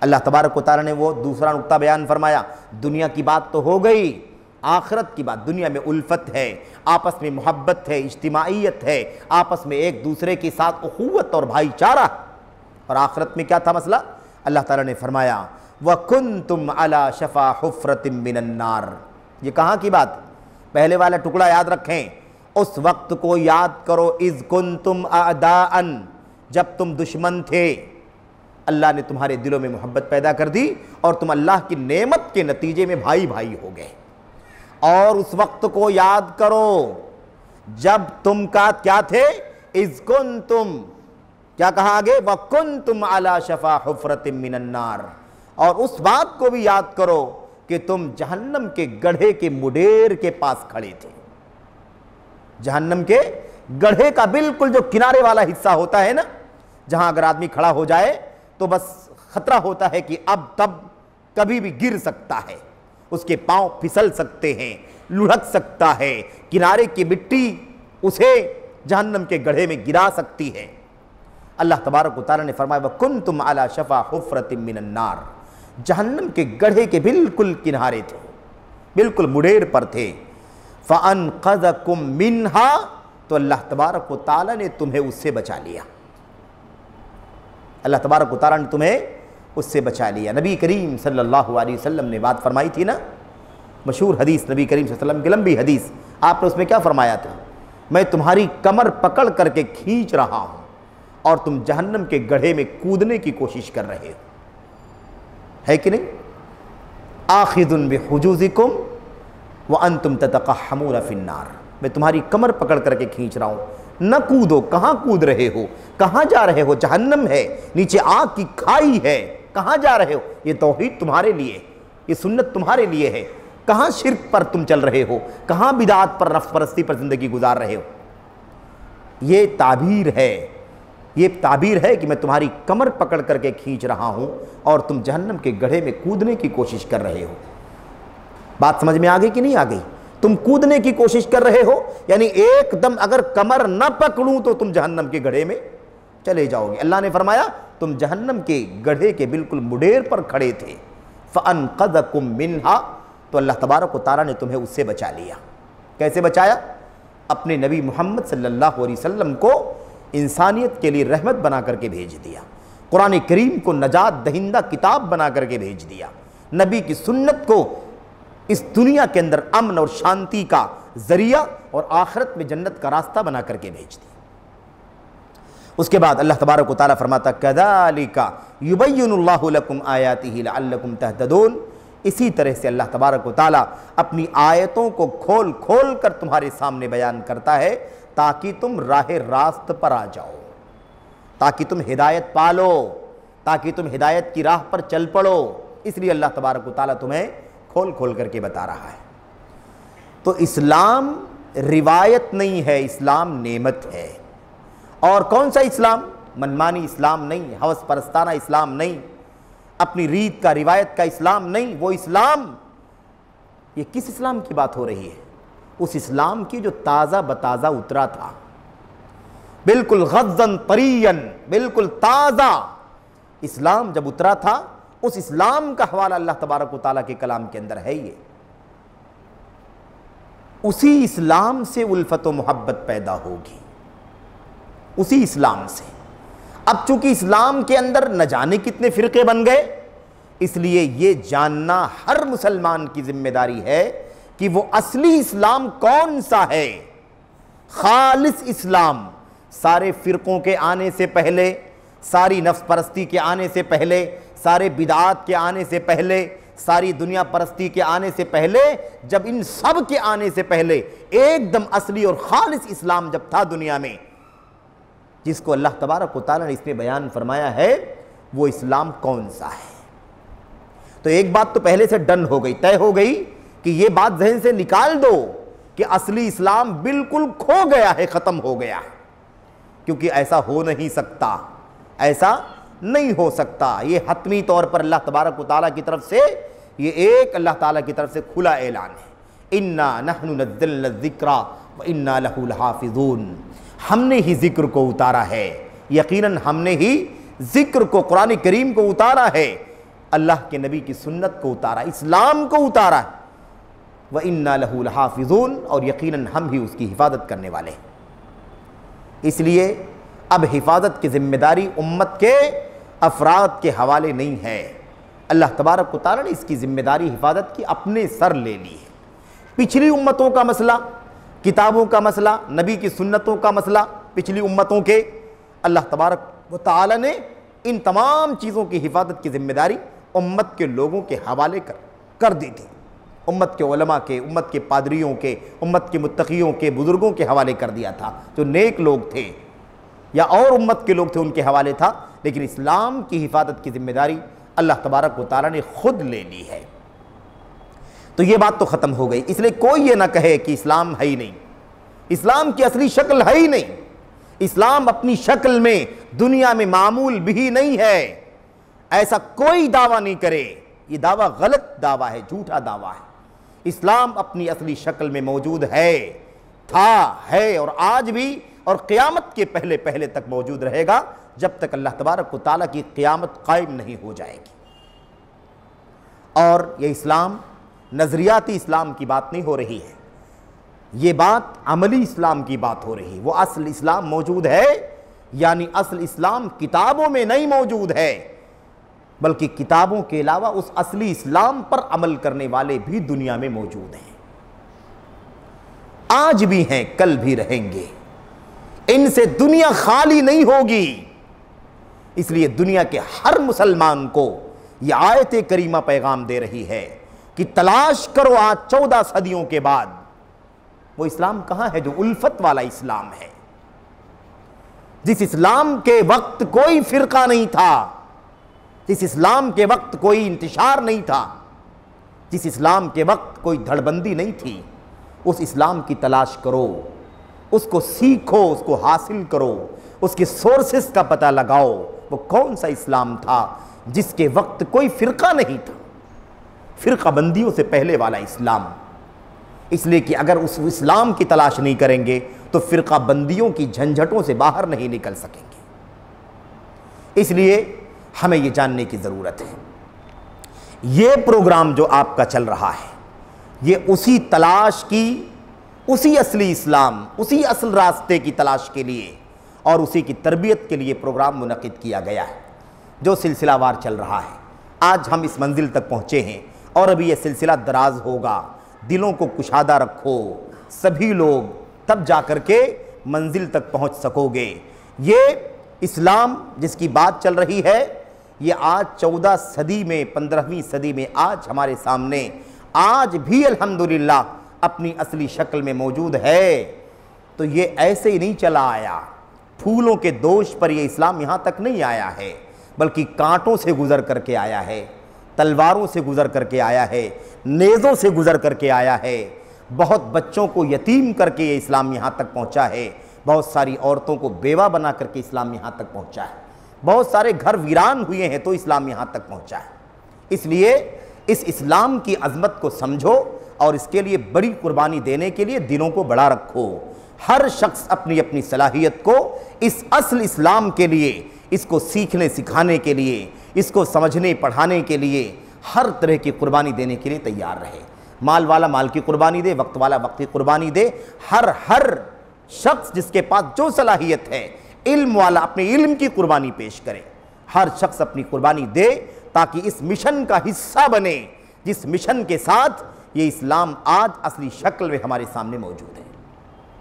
اللہ تبارک و تعالیٰ نے وہ دوسرا نقطہ بیان فرمایا، دنیا کی بات تو ہو گئی، آخرت کی بات۔ دنیا میں الفت ہے، آپس میں محبت ہے، اجتماعیت ہے، آپس میں ایک دوسرے کے ساتھ اخوت اور بھائی چارہ۔ اور آخرت میں کیا تھا مسئلہ؟ اللہ تعالیٰ نے فرمایا وَكُنْتُمْ عَلَى شَفَا حُفْرَةٍ مِّنَ النَّارِ۔ یہ کہاں کی بات؟ پہلے والا ٹکڑا یاد رکھیں، اس وقت کو یاد کرو، اِذْ كُنْتُمْ أَعْدَاءً، جب تم دشمن تھے، اللہ نے تمہارے دلوں میں محبت پیدا کر دی اور تم اللہ کی نعمت کے نتیجے میں بھائی بھائی ہو گئے۔ اور اس وقت کو یاد کرو جب تم کا کیا تھے؟ اِذْ كُنْتُمْ، کیا کہا آگے؟ وَكُنْتُمْ عَلَى شَفَا حُفْرَةٍ مِّنَ النَّارِ، اور اس بات کو بھی یاد کرو کہ تم جہنم کے گڑھے کے مڈیر کے پاس کھڑے تھے۔ جہنم کے گڑھے کا بالکل جو کنارے والا حصہ ہوتا ہے نا، جہاں اگر آدمی کھڑا ہو جائے تو بس خطرہ ہوتا ہے کہ اب تب کبھی بھی گر سکتا ہے، اس کے پاؤں پھسل سکتے ہیں، لڑھک سکتا ہے، کنارے کی مٹی اسے جہنم کے گڑھے میں گرا سکتی ہے۔ اللہ تبارک و تعالیٰ نے فرمایا وَكُنْتُمْ عَلَى شَفَا حُفْرَةٍ مِّنَ النَّارِ، جہنم کے گڑھے کے بالکل کنارے تھے، بالکل مڈیر پر تھے۔ فَأَنْقَذَكُمْ مِنْهَا، تو اللہ تبارک و تعالیٰ نے تمہیں اس سے بچا لیا، اللہ تبارک و تعالیٰ نے تمہیں اس سے بچا لیا۔ نبی کریم صلی اللہ علیہ وسلم نے بات فرمائی تھی نا، مشہور حدیث، نبی کریم صلی اللہ علیہ وسلم کی لمبی حدیث، آپ نے اس میں کیا فرمایا تھا؟ میں تمہاری کمر پکڑ کر کے کھینچ رہا ہوں اور تم جہنم کے گڑھے میں کودنے کی کوشش کر رہے ہو، ہے کہ نہیں؟ آخذ بحجوزکم وانتم تتقحمون فی النار، میں تمہاری کمر پکڑ کر کے کھینچ رہا ہوں، نہ کودو۔ کہاں کود رہے ہو؟ کہاں جا رہے ہو؟ جہنم ہے، نیچے آگ کی کھائی ہے، کہاں جا رہے ہو؟ یہ توحید تمہارے لیے، یہ سنت تمہارے لیے ہے، کہاں شرک پر تم چل رہے ہو؟ کہاں بدعات پر، نفس پرستی پر زندگی گزار رہے ہو؟ یہ تعبیر ہے، یہ تعبیر ہے کہ میں تمہاری کمر پکڑ کر کے کھینچ رہا ہوں اور تم جہنم کے گڑھے میں کودنے کی کوشش کر رہے ہو۔ بات سمجھ میں آ گئی کہ نہیں آ گئی؟ تم کودنے کی کوشش کر رہے ہو، یعنی ایک دم اگر کمر نہ پکڑوں تو تم جہنم کے گڑھے میں چلے جاؤ گے۔ اللہ نے فرمایا تم جہنم کے گڑھے کے بالکل مڈیر پر کھڑے تھے، فَأَنْقَذَكُمْ مِنْهَا، تو اللہ تبارک و تعالیٰ نے تمہیں اس سے بچا لیا۔ کیسے بچایا؟ اپنے نبی محمد صلی اللہ علیہ وسلم کو انسانیت کے لیے رحمت بنا کر کے بھیج دیا، قرآن کریم کو نجات دہندہ کتاب بنا کر کے بھیج دیا، نبی کی سنت کو اس دنیا کے اندر امن اور شانتی کا ذریعہ اور آخرت میں جنت کا راستہ بنا کر کے بھیج دیا۔ اس کے بعد اللہ تبارک و تعالیٰ فرماتا كَذَلِكَ يُبَيِّنُ اللَّهُ لَكُمْ آيَاتِهِ لَعَلَّكُمْ تَهْتَدُونَ، اسی طرح سے اللہ تبارک و تعالیٰ اپنی آیتوں کو کھول کھول کر تمہارے سامنے بیان کرتا ہے تاکہ تم راہ راست پر آ جاؤ، تاکہ تم ہدایت پالو، تاکہ تم ہدایت کی راہ پر چل پڑو۔ اس لیے اللہ تبارک و تعالیٰ تمہیں کھول کھول کر کے بتا رہا ہے۔ تو اسلام روایت نہیں ہے، اسلام نعمت ہے۔ اور کون سا اسلام؟ منمانی اسلام نہیں، ہوس پرستانہ اسلام نہیں، اپنی ریت کا، روایت کا اسلام نہیں۔ وہ اسلام، یہ کس اسلام کی بات ہو رہی ہے؟ اس اسلام کی جو تازہ بتازہ اترا تھا، بالکل غضن طرین، بالکل تازہ اسلام جب اترا تھا، اس اسلام کا حوالہ اللہ تبارک و تعالیٰ کے کلام کے اندر ہے۔ یہ اسی اسلام سے الفت و محبت پیدا ہوگی، اسی اسلام سے۔ اب چونکہ اسلام کے اندر نہ جانے کتنے فرقے بن گئے، اس لیے یہ جاننا ہر مسلمان کی ذمہ داری ہے کہ وہ اصلی اسلام کون سا ہے، خالص اسلام۔ سارے فرقوں کے آنے سے پہلے، ساری نفس پرستی کے آنے سے پہلے، سارے بدعات کے آنے سے پہلے، ساری دنیا پرستی کے آنے سے پہلے، جب ان سب کے آنے سے پہلے ایک دم اصلی اور خالص اسلام جب تھا دنیا میں، جس کو اللہ تبارک و تعالیٰ نے اس میں بیان فرمایا ہے، وہ اسلام کون سا ہے۔ تو ایک بات تو پہلے سے ڈن ہو گئی، طے ہو گئی کہ یہ بات ذہن سے نکال دو کہ اصلی اسلام بالکل کھو گیا ہے، ختم ہو گیا ہے، کیونکہ ایسا ہو نہیں سکتا، ایسا نہیں ہو سکتا۔ یہ حتمی طور پر اللہ تبارک و تعالیٰ کی طرف سے، یہ ایک اللہ تعالیٰ کی طرف سے کھلا اعلان ہے، اِنَّا نَحْنُ نَزَّلْنَا الذِّكْرَ وَإِنَّا لَهُ لَحَافِظُونَ۔ ہم نے ہی ذکر کو اتارا ہے، یقیناً ہم نے ہی ذکر کو، قرآن کریم کو اتارا ہے، اللہ کے نبی کی سنت کو اتارا، اسلام کو اتارا ہے، وَإِنَّا لَهُ لَحَافِظُونَ، اور یقیناً ہم ہی اس کی حفاظت کرنے والے ہیں۔ اس لیے اب حفاظت کی ذمہ داری امت کے افراد کے حوالے نہیں ہے، اللہ تبارک و تعالیٰ نے اس کی ذمہ داری حفاظت کی اپنے سر لے لی ہے۔ پچھلی امتوں کا مسئلہ، کتابوں کا مسئلہ، نبی کی سنتوں کا مسئلہ، پچھلی امتوں کے، اللہ تبارک و تعالیٰ نے ان تمام چیزوں کی حفاظت کی ذمہ داری امت کے لوگوں کے حوالے کر دی تھی، امت کے علماء کے، امت کے پادریوں کے، امت کے متقیوں کے، بزرگوں کے حوالے کر دیا تھا، جو نیک لوگ تھے یا اور امت کے لوگ تھے ان کے حوالے تھا، لیکن اسلام کی حفاظت کی ذمہ داری اللہ تبارک و تعالیٰ نے خود لے لی ہے۔ تو یہ بات تو ختم ہو گئی، اس لیے کوئی یہ نہ کہے کہ اسلام ہے ہی نہیں، اسلام کی اصلی شکل ہے ہی نہیں، اسلام اپنی شکل میں دنیا میں معمول بھی نہیں ہے، ایسا کوئی دعویٰ نہیں کرے، یہ دعویٰ غلط دعویٰ ہے، جھوٹا دعویٰ ہے۔ اسلام اپنی اصلی شکل میں موجود ہے، تھا، ہے اور آج بھی اور قیامت کے پہلے پہلے تک موجود رہے گا، جب تک اللہ تبارک و تعالیٰ کی قیامت قائم نہیں ہو جائے گی۔ اور یہ اسلام نظریاتی اسلام کی بات نہیں ہو رہی ہے، یہ بات عملی اسلام کی بات ہو رہی ہے۔ وہ اصل اسلام موجود ہے، یعنی اصل اسلام کتابوں میں نہیں موجود ہے، بلکہ کتابوں کے علاوہ اس اصلی اسلام پر عمل کرنے والے بھی دنیا میں موجود ہیں، آج بھی ہیں، کل بھی رہیں گے، ان سے دنیا خالی نہیں ہوگی۔ اس لیے دنیا کے ہر مسلمان کو یہ آیت کریمہ پیغام دے رہی ہے کہ تلاش کرو آج 14 صدیوں کے بعد وہ اسلام کہاں ہے جو الفت والا اسلام ہے، جس اسلام کے وقت کوئی فرقہ نہیں تھا، جس اسلام کے وقت کوئی انتشار نہیں تھا، جس اسلام کے وقت کوئی دھڑ بندی نہیں تھی، اس اسلام کی تلاش کرو، اس کو سیکھو، اس کو حاصل کرو، اس کے سورسز کا پتہ لگاؤ، وہ کون سا اسلام تھا جس کے وقت کوئی فرقہ نہیں تھا، فرقہ بندیوں سے پہلے والا اسلام۔ اس لیے کہ اگر اس اسلام کی تلاش نہیں کریں گے تو فرقہ بندیوں کی جھنجھٹوں سے باہر نہیں نکل سکیں گے۔ اس لیے ہمیں یہ جاننے کی ضرورت ہے، یہ پروگرام جو آپ کا چل رہا ہے، یہ اسی تلاش کی، اسی اصلی اسلام، اسی اصل راستے کی تلاش کے لیے اور اسی کی تربیت کے لیے پروگرام منعقد کیا گیا ہے، جو سلسلہ وار چل رہا ہے۔ آج ہم اس منزل تک پہنچے ہیں اور ابھی یہ سلسلہ دراز ہوگا، دلوں کو کشادہ رکھو سبھی لوگ، تب جا کر کے منزل تک پہنچ سکو گے۔ یہ اسلام جس کی بات چل رہی ہے، یہ آج 14 صدی میں، 15ویں صدی میں آج ہمارے سامنے آج بھی الحمدللہ اپنی اصلی شکل میں موجود ہے۔ تو یہ ایسے ہی نہیں چلا آیا، پھولوں کے دوش پر یہ اسلام یہاں تک نہیں آیا ہے، بلکہ کانٹوں سے گزر کر کے آیا ہے، تلواروں سے گزر کر کے آیا ہے، نیزوں سے گزر کر کے آیا ہے، بہت بچوں کو یتیم کر کے یہ اسلام یہاں تک پہنچا ہے، بہت ساری عورتوں کو بیوہ بنا کر کے اسلام یہاں تک پہنچا ہے، بہت سارے گھر ویران ہوئے ہیں تو اسلام یہاں تک پہنچا ہے۔ اس لیے اس اسلام کی عظمت کو سمجھو اور اس کے لیے بڑی قربانی دینے کے لیے دلوں کو بڑا رکھو۔ ہر شخص اپنی اپنی صلاحیت کو اس اصل اسلام کے لیے، اس کو سیکھنے سکھانے کے لیے، اس کو سمجھنے پڑھانے کے لیے ہر طرح کی قربانی دینے کے لیے تیار رہے۔ مال والا مال کی قربانی دے، وقت والا وقت کی قربانی دے، ہر شخص جس کے پاس جو صلاحیت ہے، علم والا اپنے علم کی قربانی پیش کرے، ہر شخص اپنی قربانی دے تاکہ اس مشن کا حصہ بنے جس مشن کے ساتھ یہ اسلام آج اصلی شکل میں ہمارے سامنے موجود ہے۔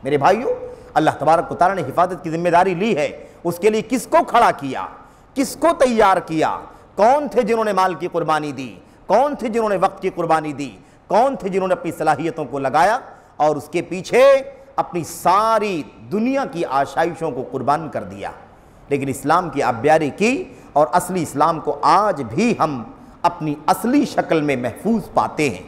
میرے بھائیوں، اللہ تبارک و تعالیٰ نے حفاظت کی ذمہ داری لی ہے، اس کے لیے کس کو کھڑا کیا، کس کو تیار کیا؟ کون تھے جنہوں نے مال کی قربانی دی؟ کون تھے جنہوں نے وقت کی قربانی دی؟ کون تھے جنہوں نے اپنی صلاحیتوں کو لگایا اور اس کے پیچھے اپنی ساری دنیا کی آشائشوں کو قربان کر دیا؟ لیکن اسلام کی آبیاری کی اور اصلی اسلام کو آج بھی ہم اپنی اصلی شکل میں محفوظ پاتے ہیں۔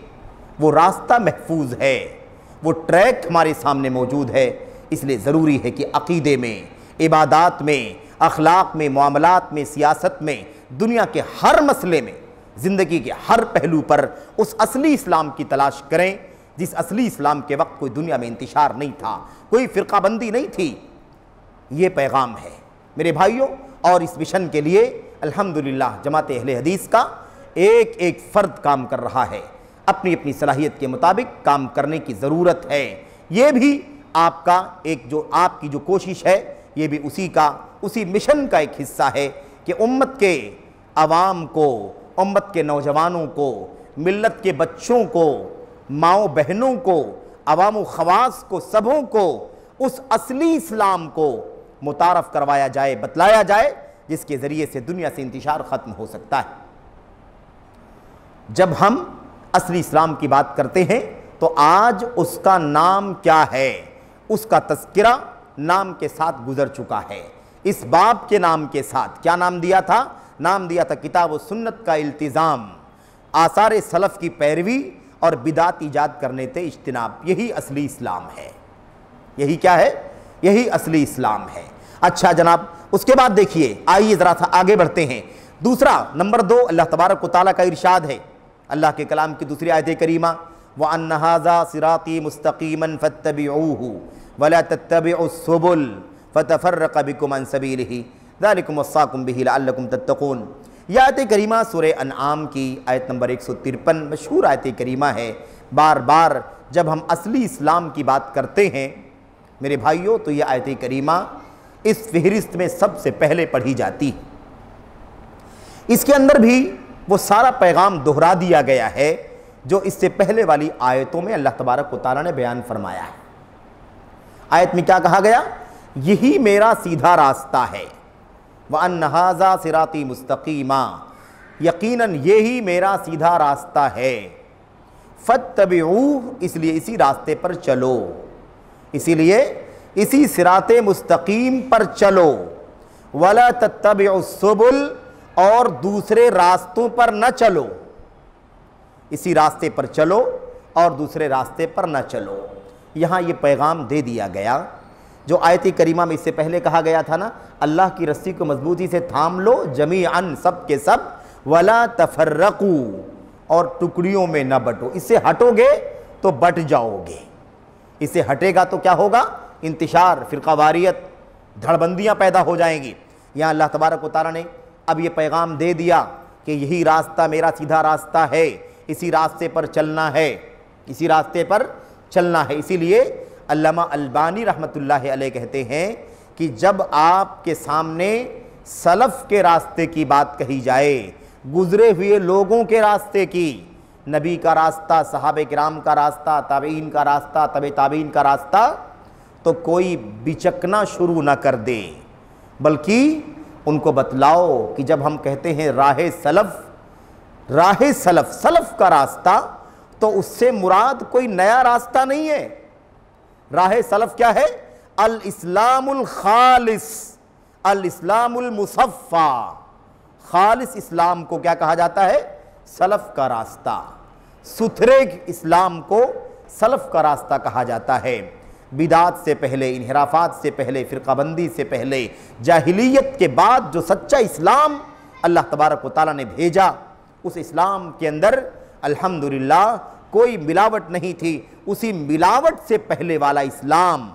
وہ راستہ محفوظ ہے، وہ ٹریک ہمارے سامنے موجود ہے۔ اس لیے ضروری ہے کہ عقیدے میں، عبادات میں، اخلاق میں، معاملات میں، سیاست میں، دنیا کے ہر مسئلے میں، زندگی کے ہر پہلو پر اس اصلی اسلام کی تلاش کریں جس اصلی اسلام کے وقت کوئی دنیا میں انتشار نہیں تھا، کوئی فرقہ بندی نہیں تھی۔ یہ پیغام ہے میرے بھائیوں، اور اس مشن کے لیے الحمدللہ جماعت اہل حدیث کا ایک ایک فرد کام کر رہا ہے، اپنی اپنی صلاحیت کے مطابق کام کرنے کی ضرورت ہے۔ یہ بھی آپ کا آپ کی جو کوشش ہے، یہ بھی اسی مشن کا ایک حصہ ہے کہ امت کے عوام کو، امت کے نوجوانوں کو، ملت کے بچوں کو، ماؤں بہنوں کو، عوام و خواص کو، سبوں کو اس اصلی اسلام کو متعارف کروایا جائے، بتلایا جائے، جس کے ذریعے سے دنیا سے انتشار ختم ہو سکتا ہے۔ جب ہم اصلی اسلام کی بات کرتے ہیں تو آج اس کا نام کیا ہے؟ اس کا تذکرہ نام کے ساتھ گزر چکا ہے۔ اس باب کے نام کے ساتھ کیا نام دیا تھا؟ نام دیا تھا کتاب و سنت کا التزام، آثار سلف کی پیروی اور بدعت ایجاد کرنے سے اجتناب۔ یہی اصلی اسلام ہے۔ یہی کیا ہے؟ یہی اصلی اسلام ہے۔ اچھا جناب، اس کے بعد دیکھیے، آئیے ذرا سا آگے بڑھتے ہیں۔ دوسرا نمبر 2 اللہ تبارک و تعالیٰ کا ارشاد ہے، اللہ کے کلام کی دوسری آیت کریمہ، وَأَنَّ هَذَا صِرَاطِي مُسْتَقِيمًا فَاتَّبِعُوهُ وَلَا تَتَّبِعُوا السُّبُلَ فَتَفَرَّقَ بِكُمْ عَنْ سَبِيلِهِ ذَلِكُمْ وَصَّاكُمْ بِهِ لَعَلَّكُمْ تَتَّقُونَ۔ یہ آیت کریمہ سورہ انعام کی آیت نمبر 153 مشہور آیت کریمہ ہے۔ بار بار جب ہم اصلی اسلام کی بات کرتے ہیں میرے بھائیوں تو یہ آیت کریمہ اس فہرست میں سب سے پہلے پڑھی جاتی ہے۔ اس کے اندر بھی وہ سارا پیغام دہرا دیا گیا ہے جو اس سے پہلے والی آیتوں میں اللہ تبارک و تعالیٰ نے بیان فرمایا ہے۔ آیت میں کیا کہا گیا؟ یہی میرا سیدھا راستہ ہے، وَأَنَّ هَذَا صِرَاطِي مُسْتَقِيمًا، یقیناً یہی میرا سیدھا راستہ ہے، فَاتَّبِعُوهُ، اس لیے اسی راستے پر چلو، اسی لیے اسی صراط مستقیم پر چلو، وَلَا تَتَّبِعُوا السُّبُلَ، اور دوسرے راستوں پر نہ چلو، اسی راستے پر چلو اور دوسرے راستے پر نہ چلو۔ یہاں یہ پیغام دے دیا گیا جو آیت کریمہ میں اس سے پہلے کہا گیا تھا نا، اللہ کی رسی کو مضبوطی سے تھام لو جمیعاً، سب کے سب، وَلَا تَفَرَّقُوا، اور ٹکڑیوں میں نہ بٹو۔ اس سے ہٹو گے تو بٹ جاؤ گے، اس سے ہٹے گا تو کیا ہوگا؟ انتشار، فرقہ واریت، دھڑبندیاں پیدا ہو جائیں گی۔ یہاں اللہ تبارک و تعالیٰ نے اب یہ پیغام دے دیا کہ یہی راستہ میرا سیدھا راستہ ہے، اسی راستے پر چلنا ہے، اسی راستے پر چلنا ہے۔ اسی لیے علامہ البانی رحمۃ اللہ علیہ کہتے ہیں کہ جب آپ کے سامنے سلف کے راستے کی بات کہی جائے، گزرے ہوئے لوگوں کے راستے کی، نبی کا راستہ، صحابہ کرام کا راستہ، تابعین کا راستہ، تبع تابعین کا راستہ، تو کوئی بچکنا شروع نہ کر دے، بلکہ ان کو بتلاؤ کہ جب ہم کہتے ہیں راہ سلف، سلف کا راستہ، تو اس سے مراد کوئی نیا راستہ نہیں ہے۔ راہ سلف کیا ہے؟ الاسلام الخالص، الاسلام المصفى، خالص اسلام کو کیا کہا جاتا ہے؟ سلف کا راستہ۔ ستھرے اسلام کو سلف کا راستہ کہا جاتا ہے۔ بدعات سے پہلے، انحرافات سے پہلے، فرقہ بندی سے پہلے، جاہلیت کے بعد جو سچا اسلام اللہ تبارک و تعالیٰ نے بھیجا، اس اسلام کے اندر الحمدللہ کوئی ملاوٹ نہیں تھی، اسی ملاوٹ سے پہلے والا اسلام،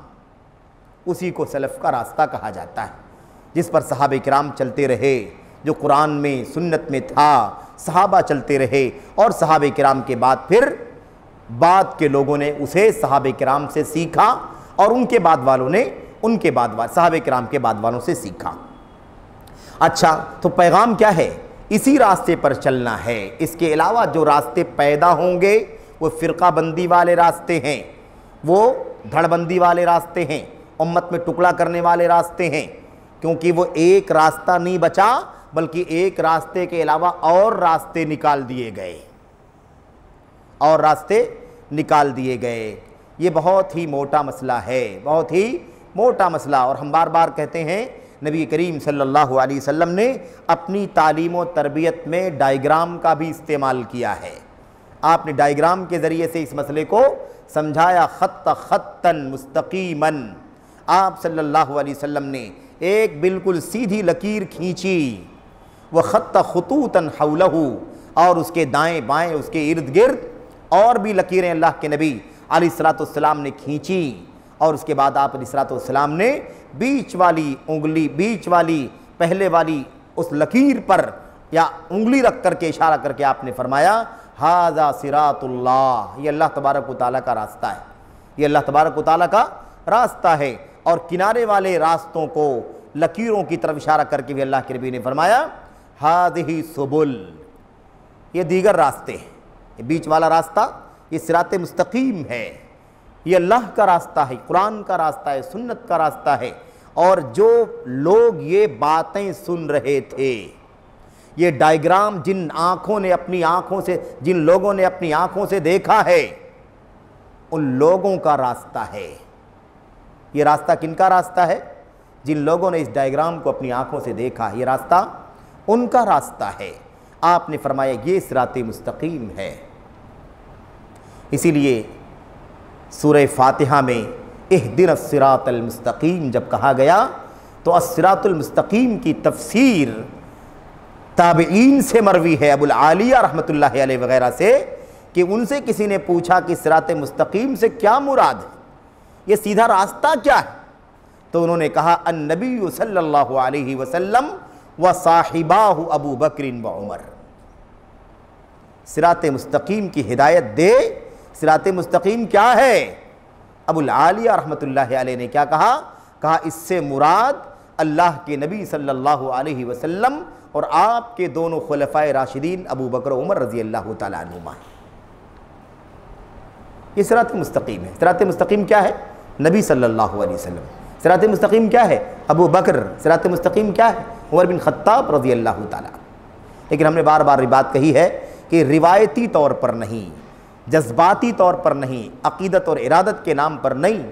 اسی کو سلف کا راستہ کہا جاتا ہے، جس پر صحابہ کرام چلتے رہے، جو قرآن میں سنت میں تھا صحابہ چلتے رہے، اور صحابہ کرام کے بعد پھر بعد کے لوگوں نے اسے صحابہ کرام سے سیکھا، اور ان کے بعد والوں نے صحابہ کرام کے بعد والوں سے سیکھا۔ اچھا، تو پیغام کیا ہے؟ اسی راستے پر چلنا ہے، اس کے علاوہ جو راستے پیدا ہوں گے وہ فرقہ بندی والے راستے ہیں، وہ دھڑ بندی والے راستے ہیں، امت میں ٹکڑا کرنے والے راستے ہیں، کیونکہ وہ ایک راستہ نہیں بچا بلکہ ایک راستے کے علاوہ اور راستے نکال دیے گئے، یہ بہت ہی موٹا مسئلہ ہے، بہت ہی موٹا مسئلہ، اور ہم بار بار کہتے ہیں نبی کریم صلی اللہ علیہ وسلم نے اپنی تعلیم و تربیت میں ڈائیگرام کا بھی استعمال کیا ہے، آپ نے ڈائیگرام کے ذریعے سے اس مسئلے کو سمجھایا، خطاً مستقیماً، آپ صلی اللہ علیہ وسلم نے ایک بالکل سیدھی لکیر کھینچی، وہ خطوطاً حولہ، اور اس کے دائیں بائیں اس کے ارد گرد اور بھی لکیریں اللہ کے نبی علیہ السلام نے کھینچی، اور اس کے بعد آپ علیہ السلام نے بیچ والی پہلے والی اس لکیر پر یا انگلی رکھ کر کے اشارہ کر کے آپ نے فرمایا، ھذا صراط اللہ، یہ اللہ تبارک و تعالیٰ کا راستہ ہے، یہ اللہ تبارک و تعالیٰ کا راستہ ہے، اور کنارے والے راستوں کو لکیروں کی طرف اشارہ کر کے بھی اللہ کے نبی نے فرمایا، ھذہ سبل، یہ دیگر راستے ہیں، یہ بیچ والا راستہ یہ صراط مستقیم ہے، یہ اللہ کا راستہ ہے، قرآن کا راستہ ہے، سنت کا راستہ ہے، اور جو لوگ یہ باتیں سن رہے تھے، یہ ڈائیگرام جن لوگوں نے اپنی آنکھوں سے دیکھا ہے، ان لوگوں کا راستہ ہے، یہ راستہ کن کا راستہ ہے؟ جن لوگوں نے اس ڈائیگرام کو اپنی آنکھوں سے دیکھا، یہ راستہ ان کا راستہ ہے، آپ نے فرمایا یہ صراط مستقیم ہے۔ اسی لیے سورہ فاتحہ میں اہدنا الصراط المستقیم جب کہا گیا تو الصراط المستقیم کی تفسیر تابعین سے مروی ہے، ابو العالیہ رحمۃ اللہ علیہ وغیرہ سے، کہ ان سے کسی نے پوچھا کہ صراط مستقیم سے کیا مراد ہے، یہ سیدھا راستہ کیا ہے؟ تو انہوں نے کہا النبی صلی اللہ علیہ وسلم وصاحباہ ابو بکر و عمر، صراط مستقیم کی ہدایت دے۔ صراط مستقیم کیا ہے؟ ابو العالیہ رحمۃ اللہ علیہ نے کیا کہا اس سے مراد اللہ کے نبی صلی اللہ علیہ وسلم اور آپ کے دونوں خلفائے راشدین ابو بکر و عمر رضی اللہ تعالیٰ عنہما، یہ صراط مستقیم ہے۔ صراط مستقیم کیا ہے؟ نبی صلی اللہ علیہ وسلم۔ صراط مستقیم کیا ہے؟ ابو بکر۔ صراط مستقیم کیا ہے؟ عمر بن خطاب رضی اللہ تعالیٰ۔ لیکن ہم نے بار بار یہ بات کہی ہے کہ روایتی طور پر نہیں، جذباتی طور پر نہیں، عقیدت اور ارادت کے نام پر نہیں،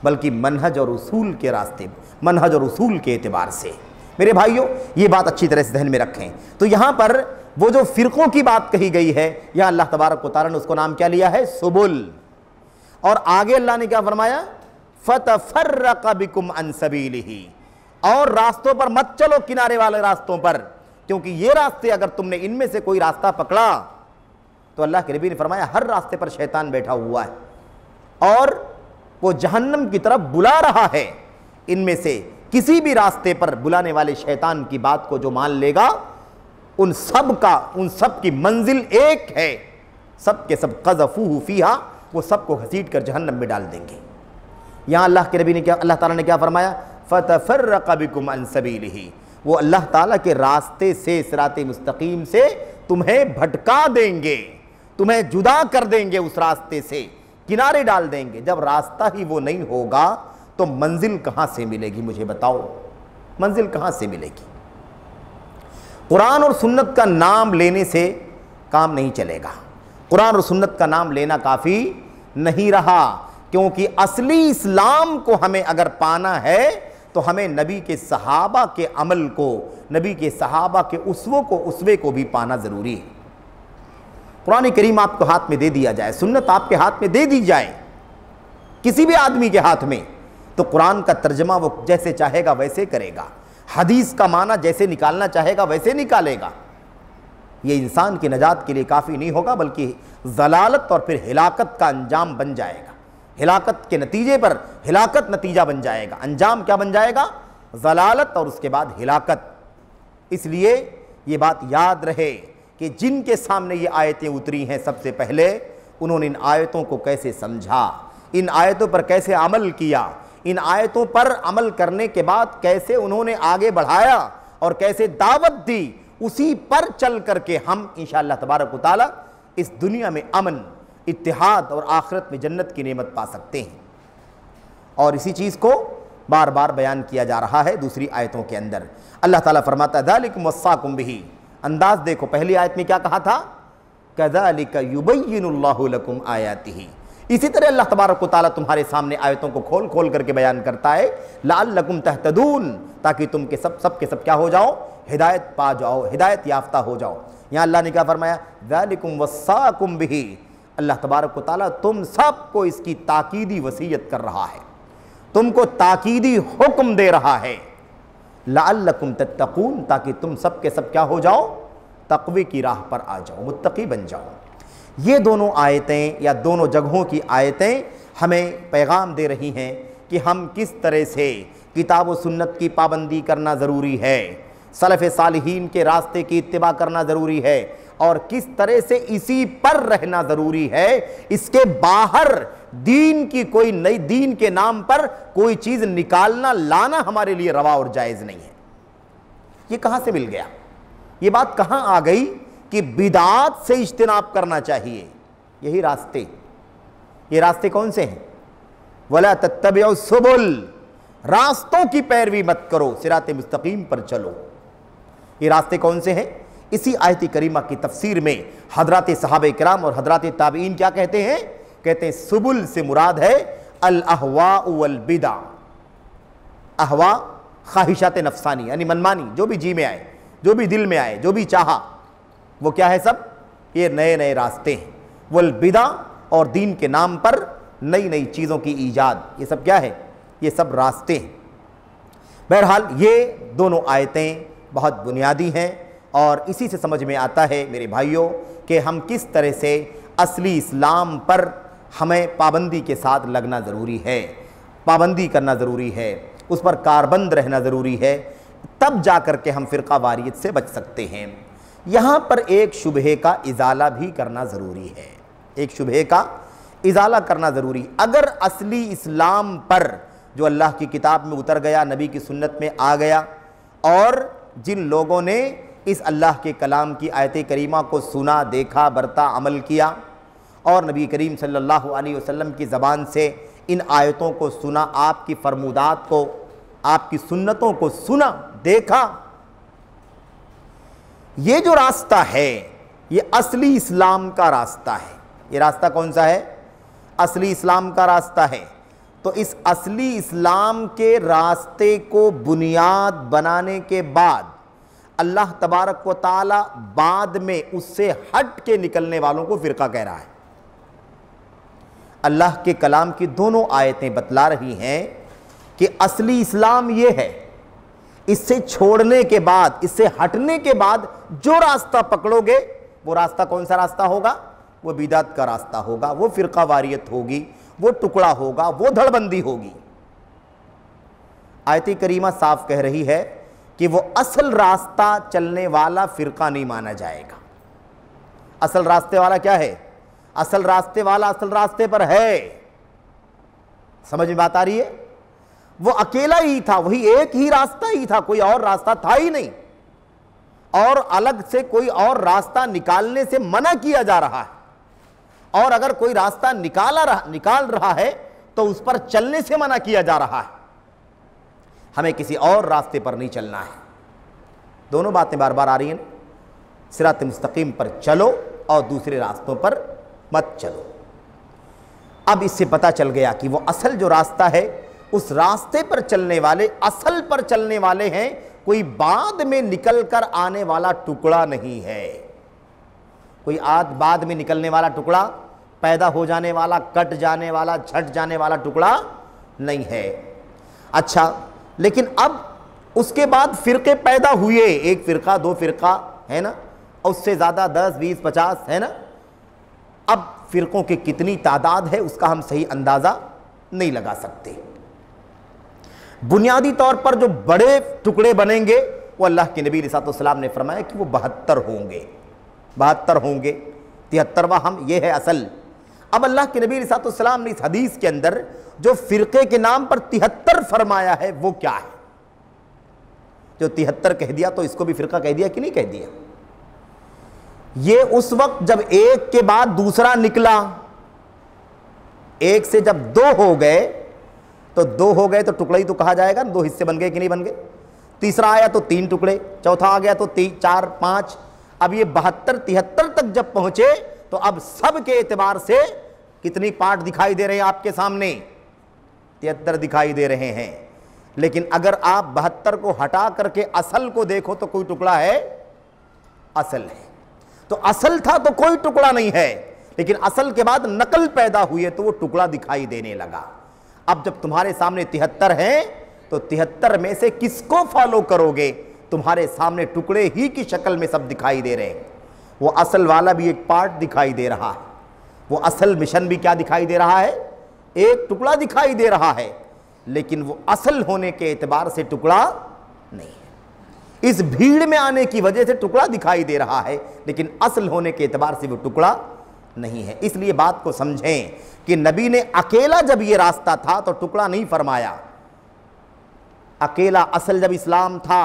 بلکہ منہج اور اصول کے راستے، منہج اور اصول کے اعتبار سے۔ میرے بھائیوں، یہ بات اچھی طرح سے ذہن میں رکھیں۔ تو یہاں پر وہ جو فرقوں کی بات کہی گئی ہے، یہاں اللہ تبارک و تعالیٰ نے اس کو نام کیا لیا ہے؟ سبل۔ اور آگے اللہ نے کیا فرمایا؟ فَتَفَرَّقَ بِكُمْ عَنْ سَبِيلِهِ، اور راستوں پر مت چلو، کنارے والے راستوں پر، کیونکہ یہ راستے اگر تم نے ان میں سے کوئی راستہ پکڑا تو اللہ کے نبی نے فرمایا ہر راستے پر شیطان بیٹھا ہوا ہے اور وہ جہنم کی طرف بلا رہا ہے۔ ان میں سے کسی بھی راستے پر بلانے والے شیطان کی بات کو جو مان لے گا، ان سب کی منزل ایک ہے، سب کے سب قذفوہ فیہا، وہ سب کو گھسیٹ کر جہنم میں ڈال دیں گے۔ یہاں اللہ کے نبی نے اللہ تعالیٰ نے کیا فرمایا؟ فَتَفَرَّقَ بِكُمْ عَنْ سَبِيلِهِ، وہ اللہ تعالیٰ کے راستے سے، صراط مستقیم سے تمہیں بھٹکا دیں گے، تمہیں جدا کر دیں گے، اس راستے سے کنارے ڈال دیں گے۔ جب راستہ ہی وہ نہیں ہوگا تو منزل کہاں سے ملے گی؟ مجھے بتاؤ، منزل کہاں سے ملے گی؟ قرآن اور سنت کا نام لینے سے کام نہیں چلے گا، قرآن اور سنت کا نام لینا کافی نہیں رہا، کیونکہ اصلی اسلام کو ہمیں اگر پانا ہے تو ہمیں نبی کے صحابہ کے عمل کو، نبی کے صحابہ کے اسوے کو بھی پانا ضروری ہے۔ قرآن کریم آپ کو ہاتھ میں دے دیا جائے، سنت آپ کے ہاتھ میں دے دی جائے، کسی بھی آدمی کے ہاتھ میں، تو قرآن کا ترجمہ وہ جیسے چاہے گا ویسے کرے گا، حدیث کا معنی جیسے نکالنا چاہے گا ویسے نکالے گا۔ یہ انسان کی نجات کے لیے کافی نہیں ہوگا، بلکہ ضلالت اور پھر ہلاکت کا انجام بن جائے گا۔ ہلاکت کے نتیجے پر ہلاکت نتیجہ بن جائے گا، انجام کیا بن جائے گا؟ ضلالت اور اس کے بعد ہلاکت۔ اس لیے یہ بات یاد رہے کہ جن کے سامنے یہ آیتیں اتری ہیں سب سے پہلے انہوں نے ان آیتوں کو کیسے سمجھا، ان آیتوں پر کیسے عمل کیا، ان آیتوں پر عمل کرنے کے بعد کیسے انہوں نے آگے بڑھایا اور کیسے دعوت دی، اسی پر چل کر کے ہم انشاءاللہ تبارک و تعالی اس دنیا میں امن، اتحاد اور آخرت میں جنت کی نعمت پا سکتے ہیں۔ اور اسی چیز کو بار بار بیان کیا جا رہا ہے دوسری آیتوں کے اندر۔ اللہ تعالیٰ فرماتا ہے ذالکم وصاکم بہ، انداز دیکھو، پہلی آیت میں کیا کہا تھا؟ کذالک یبین اللہ لکم آیاتہ، اسی طرح اللہ تبارک و تعالیٰ تمہارے سامنے آیتوں کو کھول کھول کر کے بیان کرتا ہے لعلکم تہتدون، تاکہ تم کے سب کیا ہو جاؤ؟ ہدایت پا جاؤ، ہدایت یافتہ ہو جاؤ۔ یہاں اللہ نے کیا فرمایا؟ ذالکم وصاکم بہ، اللہ تبارک و تعالیٰ تم سب کو اس کی تاکیدی وصیت کر رہا ہے، تم کو تاکیدی حکم دے رہا ہے لعلکم تتقون، تاکہ تم سب کے سب کیا ہو جاؤ؟ تقوی کی راہ پر آ جاؤ، متقی بن جاؤ۔ یہ دونوں آیتیں یا دونوں جگہوں کی آیتیں ہمیں پیغام دے رہی ہیں کہ ہم کس طرح سے کتاب و سنت کی پابندی کرنا ضروری ہے، سلف صالحین کے راستے کی اتباع کرنا ضروری ہے، اور کس طرح سے اسی پر رہنا ضروری ہے۔ اس کے باہر دین کی کوئی نئی دین کے نام پر کوئی چیز نکالنا لانا ہمارے لیے روا اور جائز نہیں ہے۔ یہ کہاں سے مل گیا؟ یہ بات کہاں آ گئی کہ بدعات سے اجتناب کرنا چاہیے؟ یہی راستے، یہ راستے کون سے ہیں؟ وَلَا تَتَّبِعُوا السُّبُلَ، راستوں کی پیروی مت کرو، صراط مستقیم پر چلو۔ یہ راستے کون سے ہیں؟ اسی آیت کریمہ کی تفسیر میں حضرات صحابہ کرام اور حضرات تابعین کیا کہتے ہیں؟ کہتے ہیں سبل سے مراد ہے الاہواء والبدع۔ اہوا خواہشات نفسانی، یعنی منمانی، جو بھی جی میں آئے، جو بھی دل میں آئے، جو بھی چاہا، وہ کیا ہے؟ سب یہ نئے نئے راستے ہیں۔ والبدع، اور دین کے نام پر نئی نئی چیزوں کی ایجاد، یہ سب کیا ہے؟ یہ سب راستے ہیں۔ بہرحال یہ دونوں آیتیں بہت بنیادی ہیں، اور اسی سے سمجھ میں آتا ہے میرے بھائیوں کہ ہم کس طرح سے اصلی اسلام پر ہمیں پابندی کے ساتھ لگنا ضروری ہے، پابندی کرنا ضروری ہے، اس پر کاربند رہنا ضروری ہے، تب جا کر کے ہم فرقہ واریت سے بچ سکتے ہیں۔ یہاں پر ایک شبہے کا ازالہ بھی کرنا ضروری ہے، ایک شبہے کا ازالہ کرنا ضروری۔ اگر اصلی اسلام پر جو اللہ کی کتاب میں اتر گیا، نبی کی سنت میں آ گیا، اور جن لوگوں نے اس اللہ کے کلام کی آیت کریمہ کو سنا، دیکھا، برتا، عمل کیا، اور نبی کریم صلی اللہ علیہ وسلم کی زبان سے ان آیتوں کو سنا، آپ کی فرمودات کو، آپ کی سنتوں کو سنا، دیکھا، یہ جو راستہ ہے یہ اصلی اسلام کا راستہ ہے۔ یہ راستہ کون سا ہے؟ اصلی اسلام کا راستہ ہے۔ تو اس اصلی اسلام کے راستے کو بنیاد بنانے کے بعد اللہ تبارک و تعالی بعد میں اس سے ہٹ کے نکلنے والوں کو فرقہ کہہ رہا ہے۔ اللہ کے کلام کی دونوں آیتیں بتلا رہی ہیں کہ اصلی اسلام یہ ہے، اس سے چھوڑنے کے بعد، اس سے ہٹنے کے بعد جو راستہ پکڑو گے وہ راستہ کون سا راستہ ہوگا؟ وہ بدعت کا راستہ ہوگا، وہ فرقہ واریت ہوگی، وہ ٹکڑا ہوگا، وہ دھڑ بندی ہوگی۔ آیت کریمہ صاف کہہ رہی ہے کہ وہ اصل راستہ چلنے والا فرقہ نہیں مانا جائے گا۔ اصل راستے والا کیا ہے؟ اصل راستے والا اصل راستے پر ہے۔ سمجھ میں بات آ رہی ہے؟ وہ اکیلا ہی تھا، وہی ایک ہی راستہ ہی تھا، کوئی اور راستہ تھا ہی نہیں، اور الگ سے کوئی اور راستہ نکالنے سے منع کیا جا رہا ہے، اور اگر کوئی راستہ نکال رہا ہے تو اس پر چلنے سے منع کیا جا رہا ہے۔ ہمیں کسی اور راستے پر نہیں چلنا ہے۔ دونوں باتیں بار بار آ رہی ہیں، صراط مستقیم پر چلو اور دوسرے راستوں پر مت چلو۔ اب اس سے پتہ چل گیا کہ وہ اصل جو راستہ ہے، اس راستے پر چلنے والے اصل پر چلنے والے ہیں، کوئی بعد میں نکل کر آنے والا ٹکڑا نہیں ہے، کوئی بعد میں نکلنے والا ٹکڑا، پیدا ہو جانے والا، کٹ جانے والا، چھٹ جانے والا ٹکڑا نہیں ہے۔ اچھا، لیکن اب اس کے بعد فرقے پیدا ہوئے، ایک فرقہ، دو فرقہ ہے نا، اور اس سے زیادہ 10 20 50 ہے نا. اب فرقوں کی کتنی تعداد ہے اس کا ہم صحیح اندازہ نہیں لگا سکتے. بنیادی طور پر جو بڑے ٹکڑے بنیں گے وہ اللہ کے نبی علیہ السلام نے فرمایا کہ وہ 72 ہوں گے. 72 ہوں گے. 73واں ہم یہ ہے اصل. اب اللہ کے نبی علیہ السلام نے اس حدیث کے اندر جو فرقے کے نام پر 73 فرمایا ہے وہ کیا ہے؟ جو 73 کہہ دیا تو اس کو بھی فرقہ کہہ دیا کہ نہیں کہہ دیا؟ یہ اس وقت جب ایک کے بعد دوسرا نکلا, ایک سے جب 2 ہو گئے تو 2 ہو گئے تو ٹکڑا ہی تو کہا جائے گا. 2 حصے بن گئے کہ نہیں بن گئے؟ تیسرا آیا تو 3 ٹکڑے, چوتھا آ گیا تو 4 5. اب یہ 72 73 تک جب پہنچے تو اب سب کے اعتبار سے کتنی پارٹ دکھائی دے رہے ہیں آپ کے سامنے؟ 73 دکھائی دے رہے ہیں. لیکن اگر آپ 72 کو ہٹا کر کے اصل کو دیکھو تو کوئی ٹکڑا ہے؟ اصل ہے. تو اصل تھا تو کوئی ٹکڑا نہیں ہے, لیکن اصل کے بعد نقل پیدا ہوئی ہے تو وہ ٹکڑا دکھائی دینے لگا. اب جب تمہارے سامنے 73 ہیں تو 73 میں سے کس کو فالو کرو گے؟ تمہارے سامنے ٹکڑے ہی کی شکل میں سب دکھائی دے رہے ہیں. وہ اصل والا بھی ایک پارٹ دکھائی دے رہا ہے, وہ اصل مشن بھی کیا دکھائی دے رہا ہے؟ ایک ٹکڑا دکھائی دے رہا ہے, لیکن وہ اصل ہونے کے اعتبار سے ٹکڑا نہیں ہے. اس بھیڑ میں آنے کی وجہ سے ٹکڑا دکھائی دے رہا ہے, لیکن اصل ہونے کے اعتبار سے وہ ٹکڑا نہیں ہے. اس لیے بات کو سمجھیں کہ نبی نے اکیلا جب یہ راستہ تھا تو ٹکڑا نہیں فرمایا. اکیلا اصل جب اسلام تھا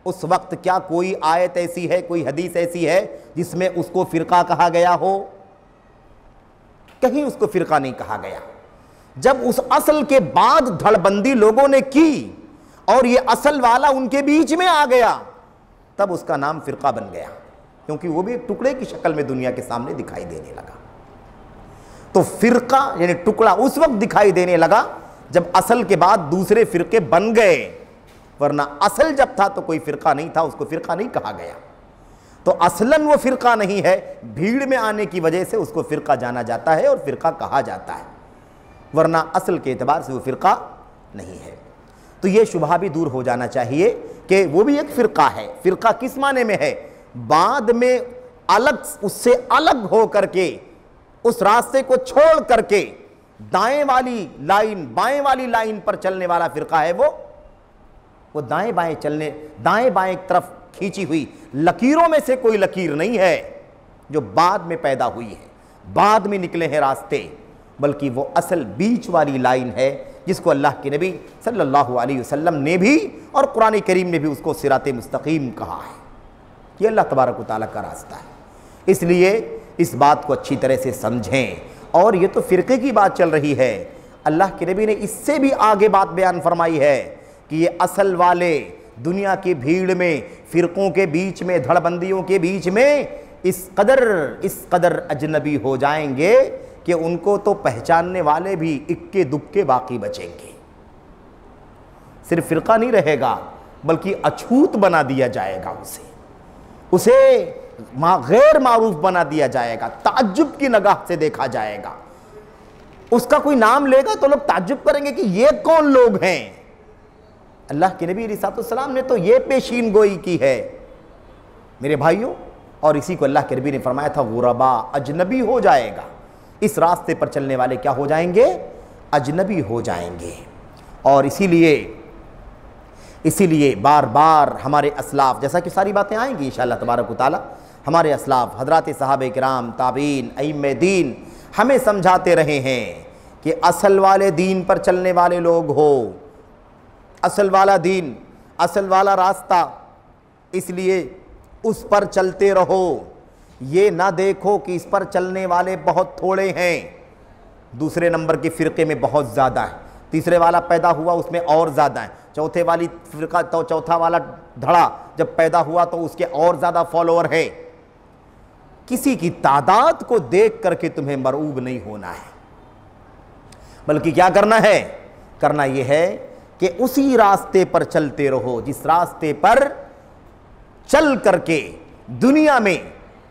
اس وقت کیا کوئی آیت ایسی ہے, کوئی حدیث ایسی ہے جس میں اس کو فرقہ کہا گیا ہو؟ کہیں اس کو فرقہ نہیں کہا گیا. جب اس اصل کے بعد دھڑ بندی لوگوں نے کی اور یہ اصل والا ان کے بیچ میں آ گیا تب اس کا نام فرقہ بن گیا, کیونکہ وہ بھی ایک ٹکڑے کی شکل میں دنیا کے سامنے دکھائی دینے لگا. تو فرقہ یعنی ٹکڑا اس وقت دکھائی دینے لگا جب اصل کے بعد دوسرے فرقے بن گئے, ورنہ اصل جب تھا تو کوئی فرقہ نہیں تھا, اس کو فرقہ نہیں کہا گیا. تو اصلاً وہ فرقہ نہیں ہے, بھیڑ میں آنے کی وجہ سے اس کو فرقہ جانا جاتا ہے اور فرقہ کہا جاتا ہے, ورنہ اصل کے اعتبار سے وہ فرقہ نہیں ہے. تو یہ شبہہ بھی دور ہو جانا چاہیے کہ وہ بھی ایک فرقہ ہے. فرقہ کس معنی میں ہے؟ بعد میں الگ, اس سے الگ ہو کر کے, اس راستے کو چھوڑ کر کے دائیں والی لائن بائیں والی لائن پر چلنے والا فرقہ ہے. وہ دائیں بائیں چلنے, دائیں بائیں طرف کھینچی ہوئی لکیروں میں سے کوئی لکیر نہیں ہے جو بعد میں پیدا ہوئی ہے, بعد میں نکلے ہیں راستے, بلکہ وہ اصل بیچ والی لائن ہے جس کو اللہ کے نبی صلی اللہ علیہ وسلم نے بھی اور قرآن کریم نے بھی اس کو صراط مستقیم کہا ہے. یہ اللہ تبارک و تعالیٰ کا راستہ ہے. اس لیے اس بات کو اچھی طرح سے سمجھیں. اور یہ تو فرقے کی بات چل رہی ہے, اللہ کے نبی نے اس سے بھی آگے بات بیان فرمائی ہے کہ یہ اصل والے دنیا کی بھیڑ میں, فرقوں کے بیچ میں, دھڑ بندیوں کے بیچ میں اس قدر اجنبی ہو جائیں گے کہ ان کو تو پہچاننے والے بھی اکے دکے باقی بچیں گے. صرف فرقہ نہیں رہے گا بلکہ اچھوت بنا دیا جائے گا, اسے غیر معروف بنا دیا جائے گا, تعجب کی نگاہ سے دیکھا جائے گا. اس کا کوئی نام لے گا تو لوگ تعجب کریں گے کہ یہ کون لوگ ہیں. اللہ کے نبی علیہ السلام نے تو یہ پیشین گوئی کی ہے میرے بھائیوں, اور اسی کو اللہ کے نبی نے فرمایا تھا غربا, اجنبی ہو جائے گا. اس راستے پر چلنے والے کیا ہو جائیں گے؟ اجنبی ہو جائیں گے. اور اسی لیے بار بار ہمارے اسلاف, جیسا کہ ساری باتیں آئیں گی انشاءاللہ تبارک و تعالی, ہمارے اسلاف حضرات صحابہ کرام, تابعین, ائمہ دین ہمیں سمجھاتے رہے ہیں کہ اصل والے دین پر چلنے والے لوگ ہو, اصل والا دین, اصل والا راستہ, اس لیے اس پر چلتے رہو. یہ نہ دیکھو کہ اس پر چلنے والے بہت تھوڑے ہیں, دوسرے نمبر کے فرقے میں بہت زیادہ ہیں, تیسرے والا پیدا ہوا اس میں اور زیادہ ہیں, چوتھے والی فرقہ تو چوتھا والا دھڑا جب پیدا ہوا تو اس کے اور زیادہ فالوور ہیں. کسی کی تعداد کو دیکھ کر کے تمہیں مرعوب نہیں ہونا ہے, بلکہ کیا کرنا ہے؟ کرنا یہ ہے کہ اسی راستے پر چلتے رہو جس راستے پر چل کر کے دنیا میں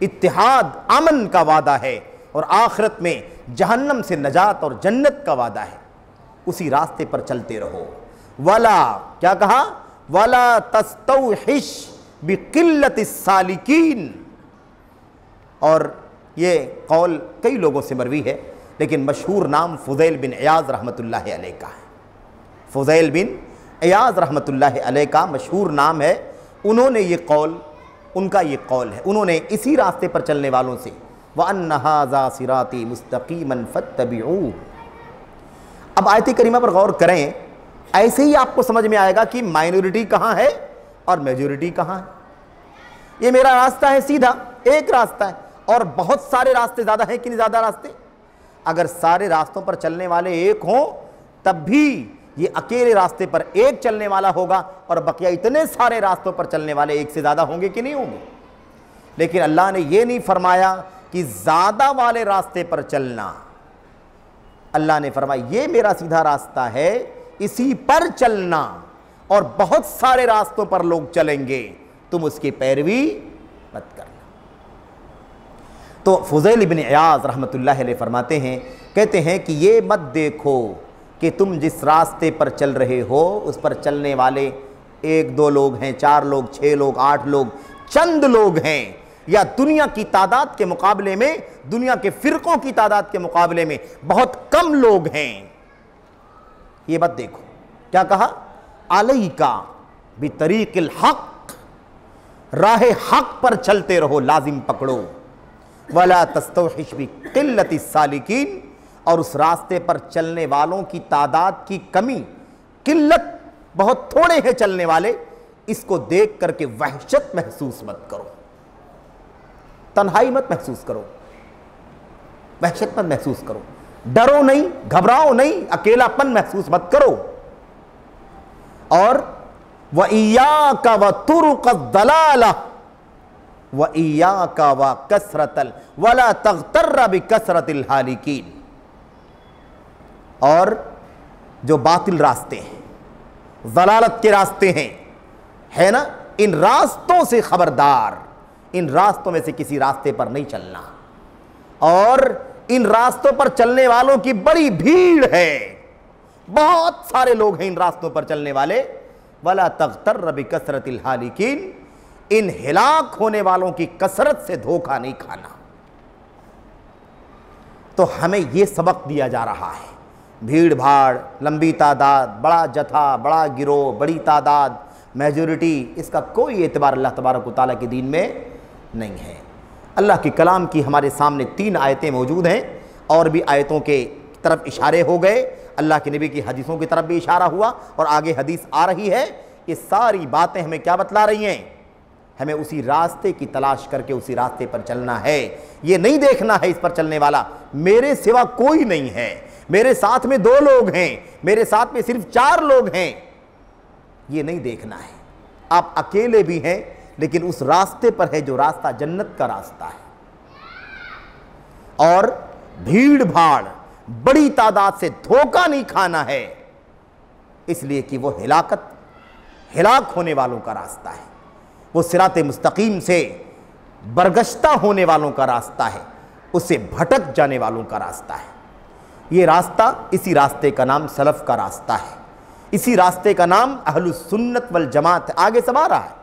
اتحاد امن کا وعدہ ہے اور آخرت میں جہنم سے نجات اور جنت کا وعدہ ہے. اسی راستے پر چلتے رہو. ولا کیا کہا؟ ولا تستوحش بقلت السالکین, اور یہ قول کئی لوگوں سے مروی ہے، لیکن مشہور نام فضیل بن عیاض رحمۃ اللہ علیہ کا ہے۔ فضیل بن عیاض رحمۃ اللہ علیہ کا مشہور نام ہے، انہوں نے یہ قول، ان کا یہ قول ہے، انہوں نے اسی راستے پر چلنے والوں سے وَأَنَّ هَذَا صِرَاطِي مُسْتَقِيمًا فَاتَّبِعُوهُ۔ اب آیت کریمہ پر غور کریں، ایسے ہی آپ کو سمجھ میں آئے گا کہ مائنورٹی کہاں ہے اور میجورٹی کہاں ہے۔ یہ میرا راستہ ہے سیدھا، ایک راستہ ہے، اور بہت سارے راستے زیادہ ہیں کہ نہیں زیادہ راستے؟ اگر سارے راستوں پر چلنے والے ایک ہوں تب بھی یہ اکیلے راستے پر ایک چلنے والا ہوگا، اور بقیہ اتنے سارے راستوں پر چلنے والے ایک سے زیادہ ہوں گے کہ نہیں ہوں گے؟ لیکن اللہ نے یہ نہیں فرمایا کہ زیادہ والے راستے پر چلنا، اللہ نے فرمایا یہ میرا سیدھا راستہ ہے، اسی پر چلنا، اور بہت سارے راستوں پر لوگ چلیں گے، تم اس کی پیروی مت کرنا۔ تو فضیل بن عیاض رحمۃ اللہ علیہ فرماتے ہیں، کہتے ہیں کہ یہ مت دیکھو کہ تم جس راستے پر چل رہے ہو اس پر چلنے والے ایک دو لوگ ہیں، 4 لوگ، 6 لوگ، 8 لوگ، چند لوگ ہیں، یا دنیا کی تعداد کے مقابلے میں، دنیا کے فرقوں کی تعداد کے مقابلے میں بہت کم لوگ ہیں۔ یہ مت دیکھو، کیا کہا؟ علیکا بطریق الحق، راہ حق پر چلتے رہو، لازم پکڑو، ولا تستوحش بقلت السالکین، اور اس راستے پر چلنے والوں کی تعداد کی کمی، قلت، بہت تھوڑے ہیں چلنے والے، اس کو دیکھ کر کے وحشت محسوس مت کرو، تنہائی مت محسوس کرو، وحشت مت محسوس کرو، ڈرو نہیں، گھبراؤ نہیں، اکیلا پن محسوس مت کرو۔ اور وَإِيَّاكَ وَطُرُقَ الضَّلَالَةِ وَإِيَّاكَ وَكَثْرَةَ وَلَا تَغْتَرَّ بِكَثْرَةِ الْحَالِكِينَ، اور جو باطل راستے ہیں، ضلالت کے راستے ہیں، ہے نا، ان راستوں سے خبردار، ان راستوں میں سے کسی راستے پر نہیں چلنا، اور ان راستوں پر چلنے والوں کی بڑی بھیڑ ہے، بہت سارے لوگ ہیں ان راستوں پر چلنے والے، وَلَا تَغْتَرَّ بِكَثْرَةِ الْحَالِكِينَ، ان ہلاک ہونے والوں کی کثرت سے دھوکہ نہیں کھانا۔ تو ہمیں یہ سبق دیا جا رہا ہے، بھیڑ بھاڑ، لمبی تعداد، بڑا جتھا، بڑا گروہ، بڑی تعداد، میجورٹی، اس کا کوئی اعتبار اللہ تبارک و تعالیٰ کے دین میں نہیں ہے۔ اللہ کے کلام کی ہمارے سامنے 3 آیتیں موجود ہیں، اور بھی آیتوں کے طرف اشارے ہو گئے، اللہ کے نبی کی حدیثوں کی طرف بھی اشارہ ہوا، اور آگے حدیث آ رہی ہے۔ یہ ساری باتیں ہمیں کیا بتلا رہی ہیں؟ ہمیں اسی راستے کی تلاش کر کے اسی راستے پر چلنا ہے، یہ نہیں دیکھنا ہے اس پر چلنے والا میرے سوا کوئی نہیں ہے، میرے ساتھ میں 2 لوگ ہیں، میرے ساتھ میں صرف 4 لوگ ہیں، یہ نہیں دیکھنا ہے۔ آپ اکیلے بھی ہیں لیکن اس راستے پر ہے جو راستہ جنت کا راستہ ہے، اور بھیڑ بھاڑ، بڑی تعداد سے دھوکہ نہیں کھانا ہے، اس لیے کہ وہ ہلاک ہونے والوں کا راستہ ہے، وہ صراط مستقیم سے برگشتہ ہونے والوں کا راستہ ہے، اس سے بھٹک جانے والوں کا راستہ ہے۔ یہ راستہ، اسی راستے کا نام سلف کا راستہ ہے، اسی راستے کا نام اہل السنت والجماعت ہے۔ آگے سب آ رہا ہے،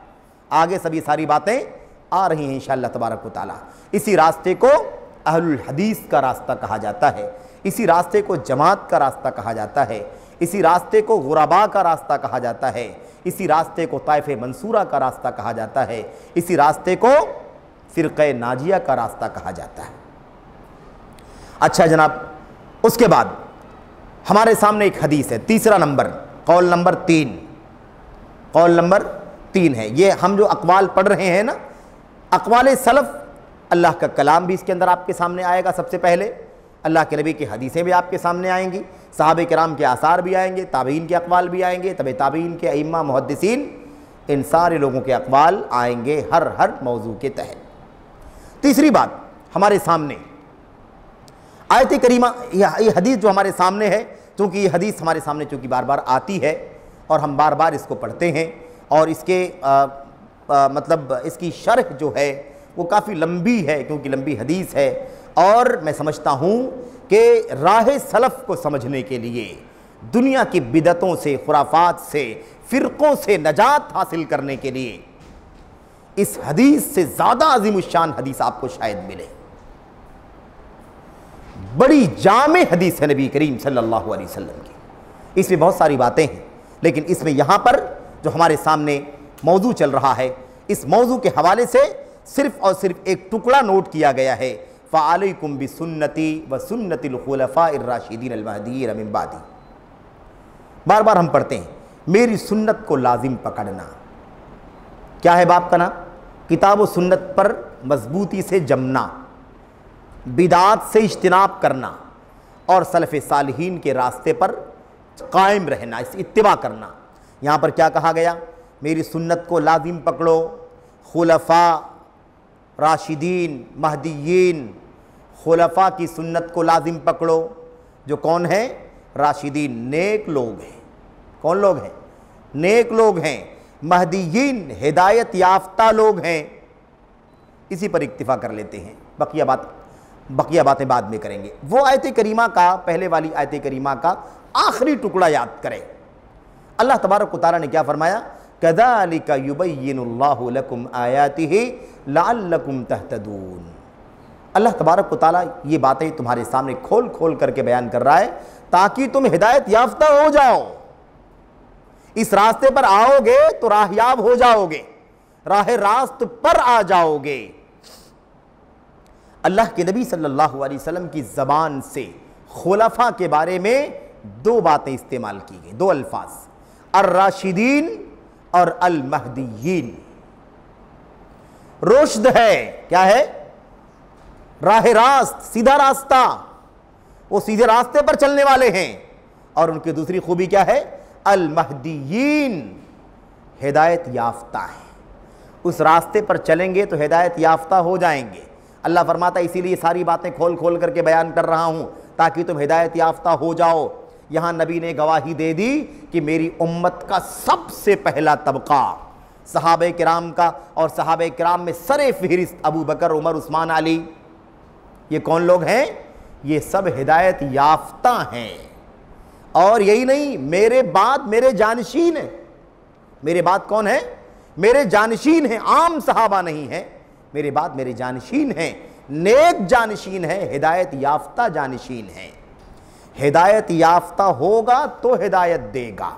آگے سب یہ ساری باتیں آ رہی ہیں انشاءاللہ تبارک و تعالی۔ اسی راستے کو اہل الحدیث کا راستہ کہا جاتا ہے، اسی راستے کو جماعت کا راستہ کہا جاتا ہے، اسی راستے کو غرباء کا راستہ کہا جاتا ہے، اسی راستے کو طائف منصورہ کا راستہ کہا جاتا ہے، اسی راستے کو فرقہ ناجیہ کا راستہ کہا جاتا ہے۔ اچھا جناب، اس کے بعد ہمارے سامنے ایک حدیث ہے، تیسرا نمبر، قول نمبر 3، قول نمبر 3 ہے۔ یہ ہم جو اقوال پڑھ رہے ہیں نا، اقوال سلف، اللہ کا کلام بھی اس کے اندر آپ کے سامنے آئے گا، سب سے پہلے اللہ کے نبی کی حدیثیں بھی آپ کے سامنے آئیں گی، صحابہ کرام کے آثار بھی آئیں گے، تابعین کے اقوال بھی آئیں گے، تبع تابعین کے ائمہ محدثین، ان سارے لوگوں کے اقوال آئیں گے ہر موضوع کے تحت۔ تیسری بات ہمارے سامنے آیت کریمہ، یہ حدیث جو ہمارے سامنے ہے، چونکہ یہ حدیث ہمارے سامنے چونکہ بار بار آتی ہے اور ہم بار بار اس کو پڑھتے ہیں، اور اس کے مطلب اس کی شرح جو ہے وہ کافی لمبی ہے، کیونکہ لمبی حدیث ہے، اور میں سمجھتا ہوں کہ راہ سلف کو سمجھنے کے لیے، دنیا کی بدعتوں سے، خرافات سے، فرقوں سے نجات حاصل کرنے کے لیے اس حدیث سے زیادہ عظیم الشان حدیث آپ کو شاید ملے۔ بڑی جامع حدیث ہے نبی کریم صلی اللہ علیہ وسلم کی، اس میں بہت ساری باتیں ہیں، لیکن اس میں یہاں پر جو ہمارے سامنے موضوع چل رہا ہے، اس موضوع کے حوالے سے صرف اور صرف ایک ٹکڑا نوٹ کیا گیا ہے، فَعَلَيْكُمْ بِسُنَّتِي وَسُنَّتِ الْخُلَفَاءِ الرَّاشِدِينَ الْمَهْدِيِّينَ مِن بَعْدِي۔ بار بار ہم پڑھتے ہیں میری سنت کو لازم پکڑنا۔ کیا ہے باپ کا نام؟ کتاب و سنت پر مضبوطی سے جمنا، بدعات سے اجتناب کرنا اور سلف صالحین کے راستے پر قائم رہنا، اس اتباع کرنا۔ یہاں پر کیا کہا گیا؟ میری سنت کو لازم پکڑو، خلفاء راشدین مہدیین، خلفاء کی سنت کو لازم پکڑو، جو کون ہیں؟ راشدین، نیک لوگ ہیں۔ کون لوگ ہیں؟ نیک لوگ ہیں۔ مہدیین، ہدایت یافتہ لوگ ہیں۔ اسی پر اکتفا کر لیتے ہیں، بقیہ باتیں بعد میں کریں گے۔ وہ آیت کریمہ کا، پہلے والی آیت کریمہ کا آخری ٹکڑا یاد کریں۔ اللہ تبارک و تعالیٰ نے کیا فرمایا؟ كَذَلِكَ يُبَيِّنُ اللَّهُ لَكُمْ آيَاتِهِ لَعَلَّكُمْ تَهْتَدُونَ۔ اللہ تبارک و تعالیٰ یہ باتیں تمہارے سامنے کھول کھول کر کے بیان کر رہا ہے تاکہ تم ہدایت یافتہ ہو جاؤ۔ اس راستے پر آؤ گے تو راہیاب ہو جاؤ گے، راہ راست پر آ جاؤ گے۔ اللہ کے نبی صلی اللہ علیہ وسلم کی زبان سے خلفاء کے بارے میں دو باتیں استعمال کی گئی، دو الفاظ، الراشدین اور المہدیین۔ رشد ہے، کیا ہے؟ راہ راست، سیدھا راستہ، وہ سیدھے راستے پر چلنے والے ہیں۔ اور ان کی دوسری خوبی کیا ہے؟ المہدیین، ہدایت یافتہ ہیں۔ اس راستے پر چلیں گے تو ہدایت یافتہ ہو جائیں گے۔ اللہ فرماتا ہے اسی لیے ساری باتیں کھول کھول کر کے بیان کر رہا ہوں تاکہ تم ہدایت یافتہ ہو جاؤ۔ یہاں نبی نے گواہی دے دی کہ میری امت کا سب سے پہلا طبقہ صحابہ کرام کا، اور صحابہ کرام میں سر فہرست ابو بکر، عمر، عثمان، علی، یہ کون لوگ ہیں؟ یہ سب ہدایت یافتہ ہیں۔ اور یہی نہیں، میرے بعد میرے جانشین ہیں۔ میرے بعد کون ہیں؟ میرے جانشین ہیں، عام صحابہ نہیں ہیں، میرے بعد میرے جانشین ہیں، نیک جانشین ہیں، ہدایت یافتہ جانشین ہیں۔ ہدایت یافتہ ہوگا تو ہدایت دے گا،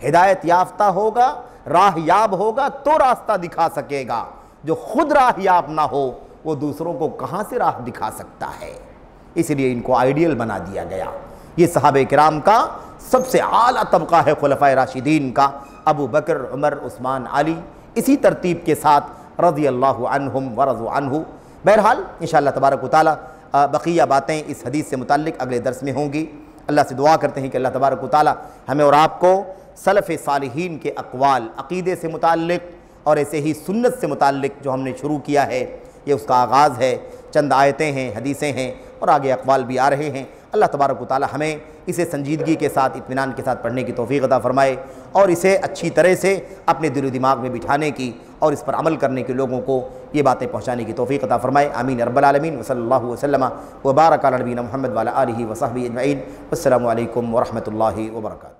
ہدایت یافتہ ہوگا، راہ یاب ہوگا تو راستہ دکھا سکے گا۔ جو خود راہ یاب نہ ہو وہ دوسروں کو کہاں سے راہ دکھا سکتا ہے؟ اس لیے ان کو آئیڈیل بنا دیا گیا۔ یہ صحابہ کرام کا سب سے اعلیٰ طبقہ ہے، خلفاء راشدین کا، ابو بکر، عمر، عثمان، علی، اسی ترتیب کے ساتھ رضی اللہ عنہم ورضوا عنہ۔ بہرحال انشاءاللہ تبارک و تعالیٰ بقیہ باتیں اس حدیث سے متعلق اگلے درس میں ہوں گی۔ اللہ سے دعا کرتے ہیں کہ اللہ تبارک و تعالیٰ ہمیں اور آپ کو سلف صالحین کے اقوال، عقیدے سے متعلق اور ایسے ہی سنت سے متعلق جو ہم نے شروع کیا ہے، یہ اس کا آغاز ہے، چند آیتیں ہیں، حدیثیں ہیں اور آگے اقوال بھی آ رہے ہیں۔ اللہ تبارک و تعالیٰ ہمیں اسے سنجیدگی کے ساتھ، اطمینان کے ساتھ پڑھنے کی توفیق عطا فرمائے اور اسے اچھی طرح سے اپنے دل و دماغ میں بٹھانے کی اور اس پر عمل کرنے کے لوگوں کو یہ باتیں پہنچانے کی توفیق عطا فرمائے۔ آمین رب العالمین۔ وصلی اللہ وسلم وبارک علی نبینا محمد وعلی آلہ وصحبہ اجمعین۔ السلام علیکم ورحمۃ اللہ وبرکاتہ۔